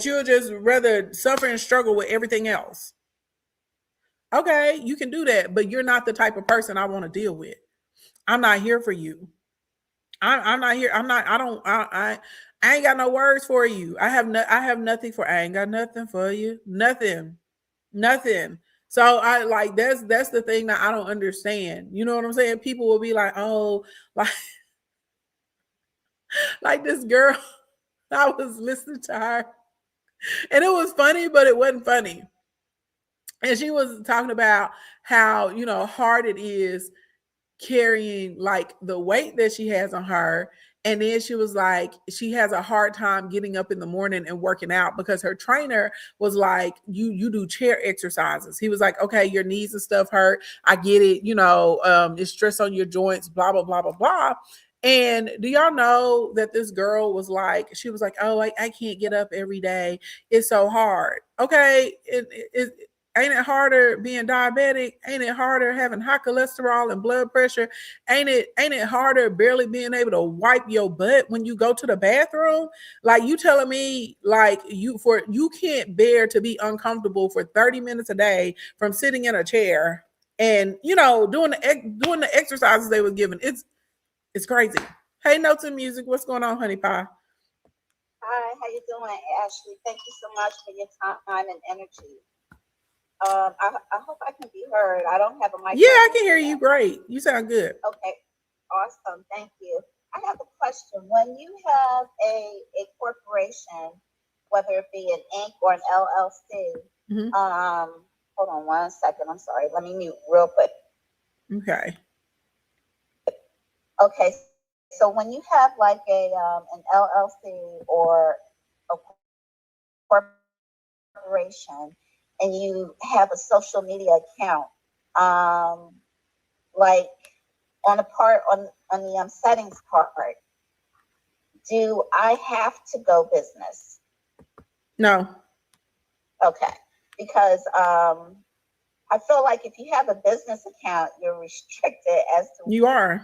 you'll just rather suffer and struggle with everything else. Okay, you can do that, but you're not the type of person I want to deal with. I'm not here for you. I'm not here. I ain't got no words for you. I have nothing for, I ain't got nothing for you. Nothing. So that's the thing that I don't understand. You know what I'm saying? People will be like, oh, like this girl, I was listening to her and it was funny, but it wasn't funny. And she was talking about how, hard it is carrying like the weight that she has on her. And then she was like, she has a hard time getting up in the morning and working out because her trainer was like, you do chair exercises. He was like, okay, your knees and stuff hurt. I get it. It's stress on your joints, blah, blah, blah, blah, blah. And do y'all know that this girl was like, she was like, oh, I can't get up every day. It's so hard. Okay. Ain't it harder being diabetic? Ain't it harder having high cholesterol and blood pressure? Ain't it harder barely being able to wipe your butt when you go to the bathroom? Like, you telling me like you can't bear to be uncomfortable for 30 minutes a day from sitting in a chair and doing the exercises they was given. It's crazy. Hey, Notes and Music, what's going on, honey pie? Hi, how you doing, Ashley? Thank you so much for your time and energy. I hope I can be heard. I don't have a mic. Yeah, I can hear you great. You sound good. Okay, awesome. Thank you. I have a question. When you have a corporation, whether it be an Inc. or an LLC, hold on 1 second. I'm sorry. Let me mute real quick. Okay. Okay. So when you have like an LLC or a corporation, and you have a social media account, like on the settings part, do I have to go business? No. Okay, because I feel like if you have a business account, you're restricted as to you are.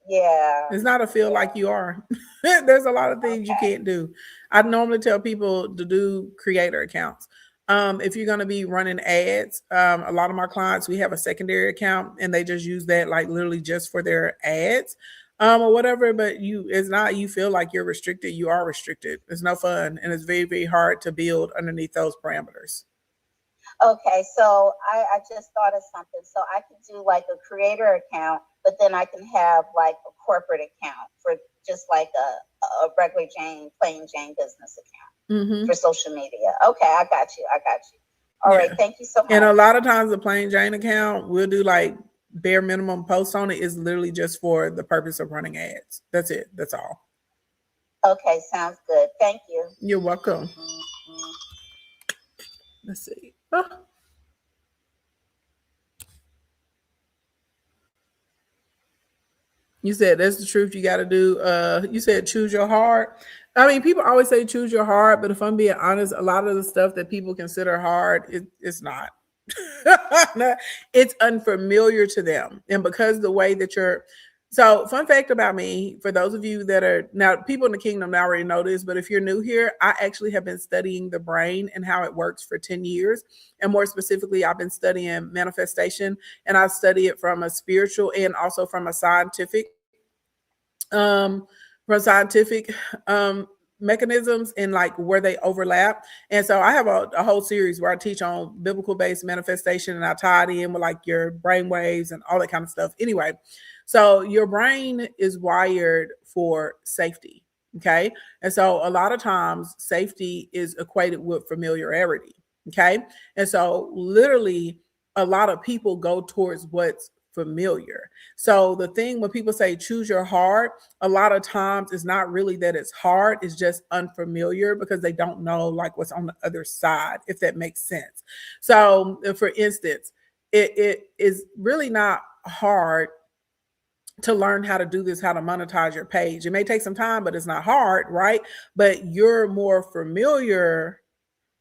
Yeah. It's not a feel like you are. There's a lot of things you can't do. I normally tell people to do creator accounts. If you're going to be running ads, a lot of my clients, we have a secondary account and they just use that like literally just for their ads or whatever. But it's not, you feel like you're restricted. You are restricted. It's no fun. And it's very, very hard to build underneath those parameters. Okay, so I just thought of something. So I could do like a creator account, but then I can have like a corporate account for just like a regular plain Jane business account for social media. Okay, I got you. All right, thank you so much. And a lot of times the plain Jane account, we'll do like bare minimum posts on it is literally just for the purpose of running ads. That's it. That's all. Okay, sounds good. Thank you. You're welcome. Let's see. Oh. You said that's the truth. You got to do. You said choose your heart. I mean, people always say choose your heart, but if I'm being honest, a lot of the stuff that people consider hard, it's not. It's unfamiliar to them, and because the way that you're. So, fun fact about me, for those of you that are now people in the kingdom now already know this, but if you're new here, I actually have been studying the brain and how it works for 10 years. And more specifically, I've been studying manifestation, and I study it from a spiritual and also from a scientific mechanisms and like where they overlap. And so I have a whole series where I teach on biblical based manifestation, and I tie it in with like your brain waves and all that kind of stuff. Anyway, so your brain is wired for safety. Okay. And so a lot of times safety is equated with familiarity. Okay. And so literally a lot of people go towards what's familiar. So the thing when people say choose your heart, a lot of times it's not really that it's hard, it's just unfamiliar because they don't know like what's on the other side, if that makes sense. So for instance, it is really not hard to learn how to do this, how to monetize your page. It may take some time, but it's not hard, right? But you're more familiar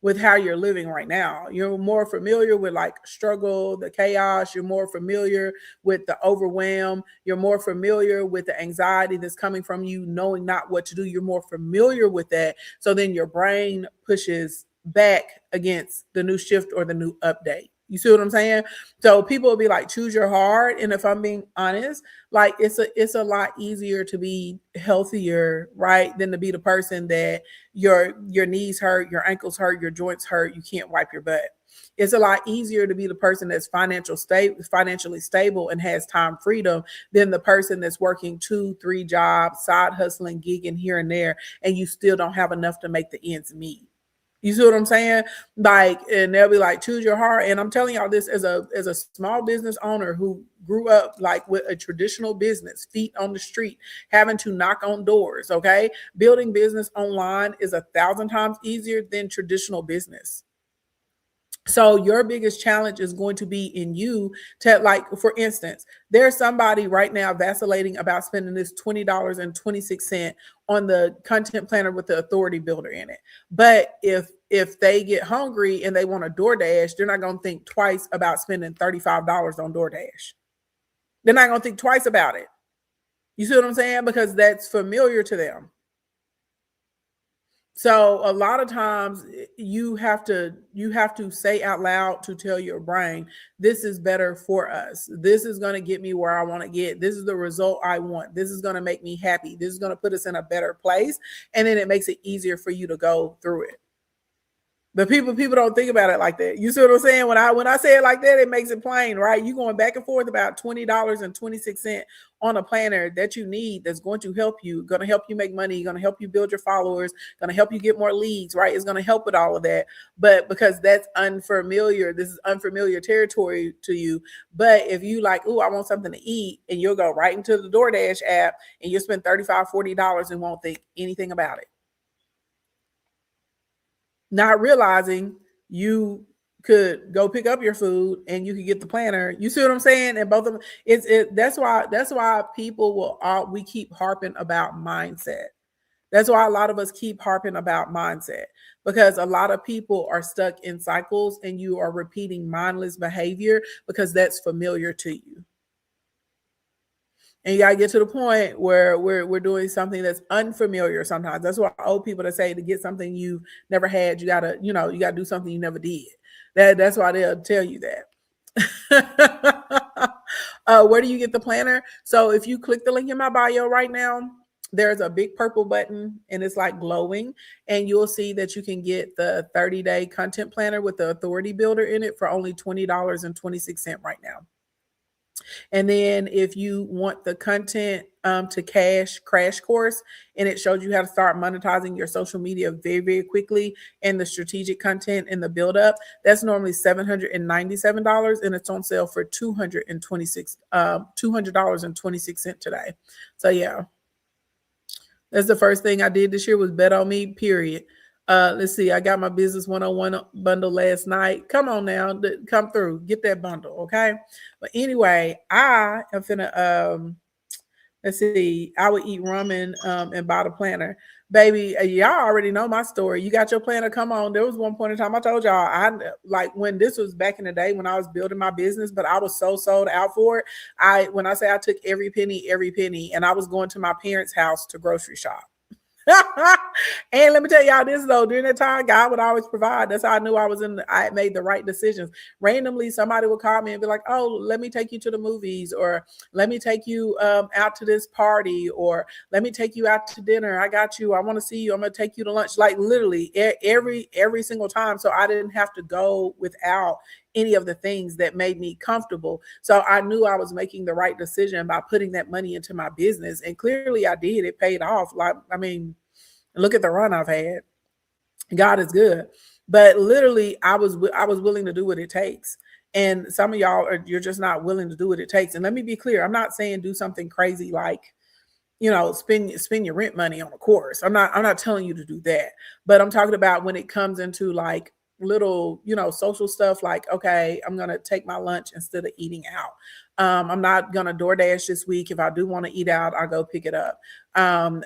with how you're living right now. You're more familiar with like struggle, the chaos. You're more familiar with the overwhelm. You're more familiar with the anxiety that's coming from you knowing not what to do. You're more familiar with that. So then your brain pushes back against the new shift or the new update. You see what I'm saying? So people will be like, choose your heart. And if I'm being honest, like it's a lot easier to be healthier, right? Than to be the person that your knees hurt, your ankles hurt, your joints hurt, you can't wipe your butt. It's a lot easier to be the person that's financially stable and has time freedom than the person that's working 2-3 jobs, side hustling, gigging here and there, and you still don't have enough to make the ends meet. You see what I'm saying? Like, and they'll be like, choose your heart. And I'm telling y'all this as a small business owner who grew up like with a traditional business, feet on the street, having to knock on doors. Okay. Building business online is 1,000 times easier than traditional business. So your biggest challenge is going to be in you to, like, for instance, there's somebody right now vacillating about spending this $20.26 on the content planner with the authority builder in it. But if they get hungry and they want a DoorDash, they're not going to think twice about spending $35 on DoorDash. They're not going to think twice about it. You see what I'm saying? Because that's familiar to them. So a lot of times you have to say out loud to tell your brain, this is better for us. This is going to get me where I want to get. This is the result I want. This is going to make me happy. This is going to put us in a better place. And then it makes it easier for you to go through it. But people don't think about it like that. You see what I'm saying? When I say it like that, it makes it plain, right? You going back and forth about $20.26 on a planner that you need, that's going to help you, going to help you make money, going to help you build your followers, going to help you get more leads, right? It's going to help with all of that. But because that's unfamiliar, this is unfamiliar territory to you. But if you like, oh, I want something to eat, and you'll go right into the DoorDash app and you'll spend $35, $40 and won't think anything about it. Not realizing you could go pick up your food and you could get the planner. You see what I'm saying? And both of them, that's why people we keep harping about mindset. That's why a lot of us keep harping about mindset, because a lot of people are stuck in cycles and you are repeating mindless behavior because that's familiar to you. And you gotta get to the point where we're doing something that's unfamiliar sometimes. That's why old people that say to get something you never had, you gotta do something you never did. That's why they'll tell you that. Where do you get the planner? So if you click the link in my bio right now, there's a big purple button and it's like glowing, and you'll see that you can get the 30-day content planner with the authority builder in it for only $20.26 right now. And then if you want the content to cash crash course, and it shows you how to start monetizing your social media very, very quickly, and the strategic content and the build up, that's normally $797, and it's on sale for $200.26 today. So yeah, that's the first thing I did this year, was bet on me, period. Let's see. I got my business 101 bundle last night. Come on now, come through, get that bundle, okay? But anyway, I am finna let's see. I would eat ramen and buy the planner, baby. Y'all already know my story. You got your planner? Come on. There was one point in time I told y'all, I like, when this was back in the day when I was building my business, but I was so sold out for it. When I say I took every penny, and I was going to my parents' house to grocery shop. And let me tell y'all this though, during that time, God would always provide. That's how I knew I made the right decisions. Randomly, somebody would call me and be like, oh, let me take you to the movies, or let me take you out to this party, or let me take you out to dinner. I got you. I want to see you. I'm going to take you to lunch. Like literally every single time. So I didn't have to go without any of the things that made me comfortable. So I knew I was making the right decision by putting that money into my business. And clearly I did. It paid off. Like, I mean, look at the run I've had. God is good. But literally I was willing to do what it takes. And some of y'all you're just not willing to do what it takes. And let me be clear. I'm not saying do something crazy like, spend your rent money on a course. I'm not telling you to do that. But I'm talking about when it comes into like little, social stuff, like, okay, I'm going to take my lunch instead of eating out. I'm not going to DoorDash this week. If I do want to eat out, I'll go pick it up.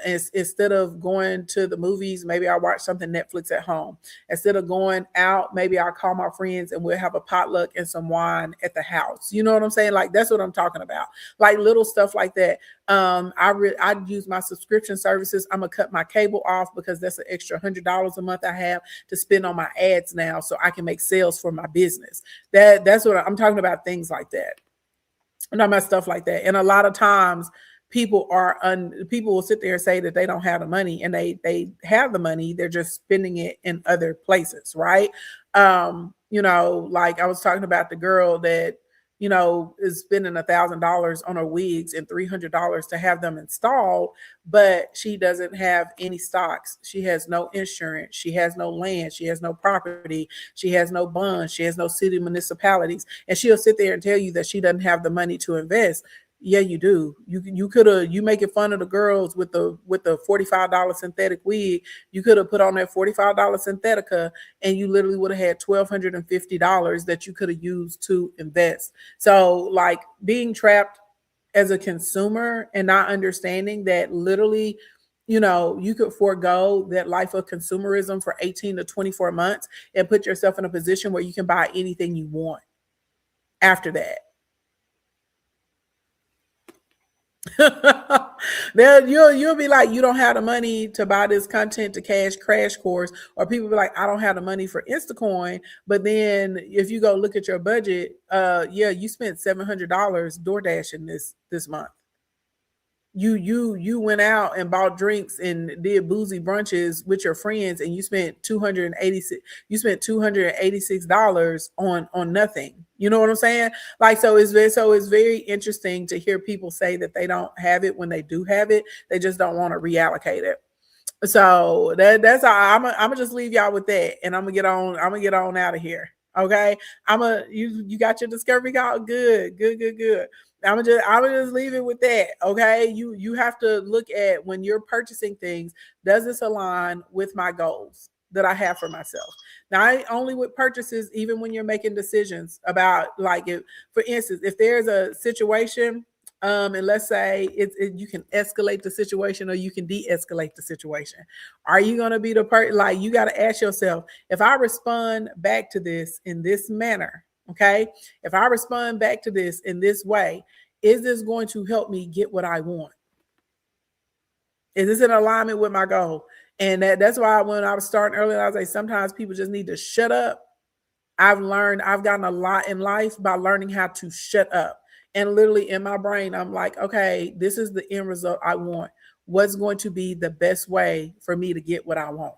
Instead of going to the movies, maybe I'll watch something Netflix at home. Instead of going out, maybe I'll call my friends and we'll have a potluck and some wine at the house. You know what I'm saying? Like, that's what I'm talking about. Like little stuff like that. I use my subscription services. I'm going to cut my cable off because that's an extra $100 a month I have to spend on my ads now, so I can make sales for my business. That's what I'm talking about, things like that. I'm talking about stuff like that. And a lot of times people will sit there and say that they don't have the money, and they have the money. They're just spending it in other places. Right. Like I was talking about the girl that, is spending $1,000 on her wigs and $300 to have them installed, but she doesn't have any stocks. She has no insurance. She has no land. She has no property. She has no bonds. She has no city municipalities. And she'll sit there and tell you that she doesn't have the money to invest. Yeah, you do. You could have you making fun of the girls with the $45 synthetic wig. You could have put on that $45 synthetica, and you literally would have had $1,250 that you could have used to invest. So like being trapped as a consumer and not understanding that literally, you could forego that life of consumerism for 18 to 24 months and put yourself in a position where you can buy anything you want after that. Then you'll be like, you don't have the money to buy this content to cash crash course, or people be like, I don't have the money for Instacoin. But then if you go look at your budget, yeah, you spent $700 door dashing this month. You went out and bought drinks and did boozy brunches with your friends, and you spent $286 on nothing. You know what I'm saying? Like, so it's very interesting to hear people say that they don't have it when they do have it. They just don't want to reallocate it. So that's how I'm gonna just leave y'all with that, and I'm gonna get on out of here. Okay, you got your discovery call. Good. I'm gonna just leave it with that. Okay, you have to look at when you're purchasing things. Does this align with my goals that I have for myself? Not only with purchases, even when you're making decisions about, like, if, for instance, if there's a situation, and let's say you can escalate the situation or you can de-escalate the situation. Are you gonna be the person? Like, you got to ask yourself, if I respond back to this in this manner, okay, if I respond back to this in this way, is this going to help me get what I want? Is this in alignment with my goal? And that's why when I was starting earlier, I was like, sometimes people just need to shut up. I've gotten a lot in life by learning how to shut up. And literally in my brain, I'm like, okay, this is the end result I want. What's going to be the best way for me to get what I want?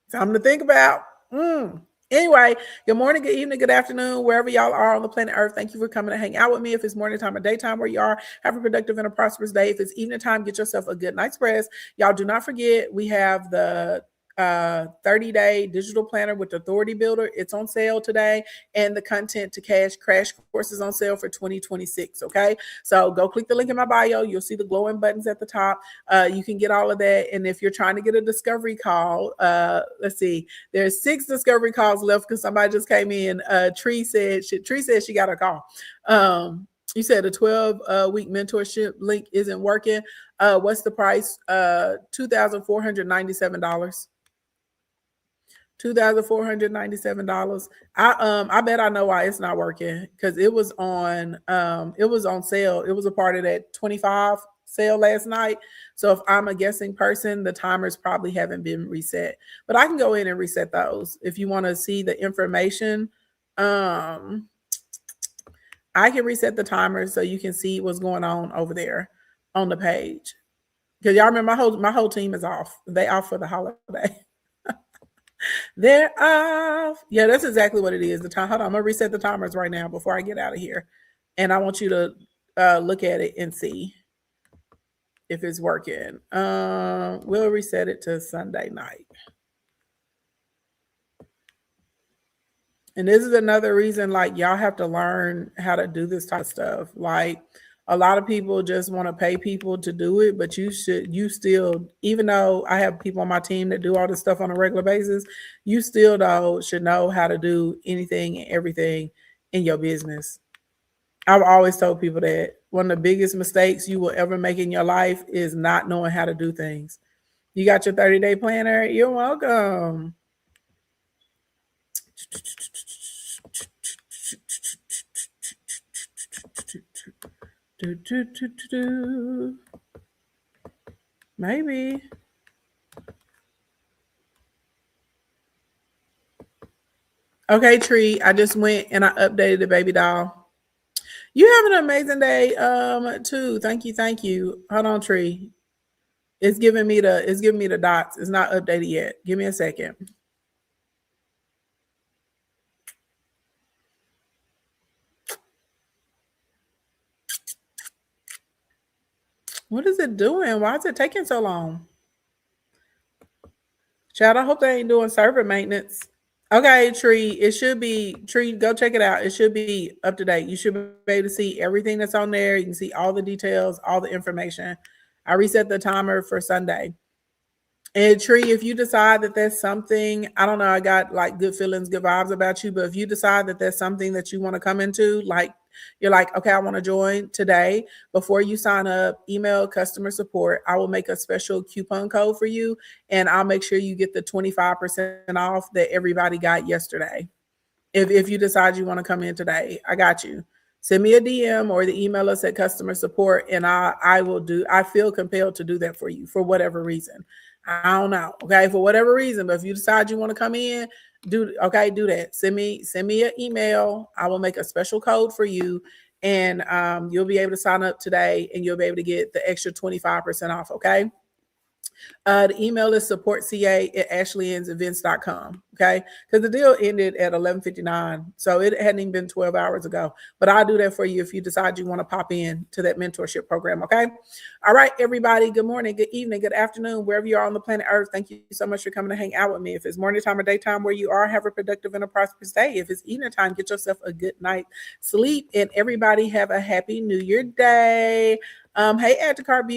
Something to think about. Anyway, good morning, good evening, good afternoon, wherever y'all are on the planet Earth. Thank you for coming to hang out with me. If it's morning time or daytime where you are, have a productive and a prosperous day. If it's evening time, get yourself a good night's rest. Y'all do not forget, we have the 30-day digital planner with Authority Builder. It's on sale today, and the content to cash crash course is on sale for 2026. Okay, so go click the link in my bio. You'll see the glowing buttons at the top. You can get all of that. And if you're trying to get a discovery call, let's see, there's 6 discovery calls left because somebody just came in. Tree said she got a call. You said a 12-week mentorship link isn't working. What's the price? $2,497. $2,497. I bet I know why it's not working, because it was on sale. It was a part of that 25 sale last night. So if I'm a guessing person, the timers probably haven't been reset. But I can go in and reset those if you want to see the information. I can reset the timers so you can see what's going on over there on the page. Because y'all remember my whole team is off. They off for the holiday. They're off. Yeah, that's exactly what it is. The time. Hold on, I'm gonna reset the timers right now before I get out of here, and I want you to look at it and see if it's working. We'll reset it to Sunday night. And this is another reason, like, y'all have to learn how to do this type of stuff. Like, a lot of people just want to pay people to do it, but you still, even though I have people on my team that do all this stuff on a regular basis, you still though should know how to do anything and everything in your business. I've always told people that one of the biggest mistakes you will ever make in your life is not knowing how to do things. You got your 30-day planner? You're welcome. Maybe. Okay, Tree. I just went and I updated the baby doll. You have an amazing day, too. Thank you. Hold on, Tree. It's giving me the dots. It's not updated yet. Give me a second. What is it doing? Why is it taking so long? Chad, I hope they ain't doing server maintenance. Okay, Tree, it should be, Tree, go check it out. It should be up to date. You should be able to see everything that's on there. You can see all the details, all the information. I reset the timer for Sunday. And Tree, if you decide that there's something, I don't know, I got like good feelings, good vibes about you, but if you decide that there's something that you want to come into, like you're like, okay, I want to join today, before you sign up, email customer support. I will make a special coupon code for you, and I'll make sure you get the 25% off that everybody got yesterday. If you decide you want to come in today, I got you. Send me a DM or the email us at customer support, and I will do. I feel compelled to do that for you for whatever reason. I don't know. Okay, for whatever reason, but if you decide you want to come in, do that. Send me an email. I will make a special code for you, and you'll be able to sign up today, and you'll be able to get the extra 25% off. Okay. The email is supportca@ashleyensevents.com. Okay. Because the deal ended at 11:59. So it hadn't even been 12 hours ago. But I'll do that for you if you decide you want to pop in to that mentorship program. Okay. All right, everybody. Good morning, good evening, good afternoon, wherever you are on the planet Earth. Thank you so much for coming to hang out with me. If it's morning time or daytime where you are, have a productive and a prosperous day. If it's evening time, get yourself a good night sleep. And everybody have a happy New Year day. Hey, Add to Cart Beauty.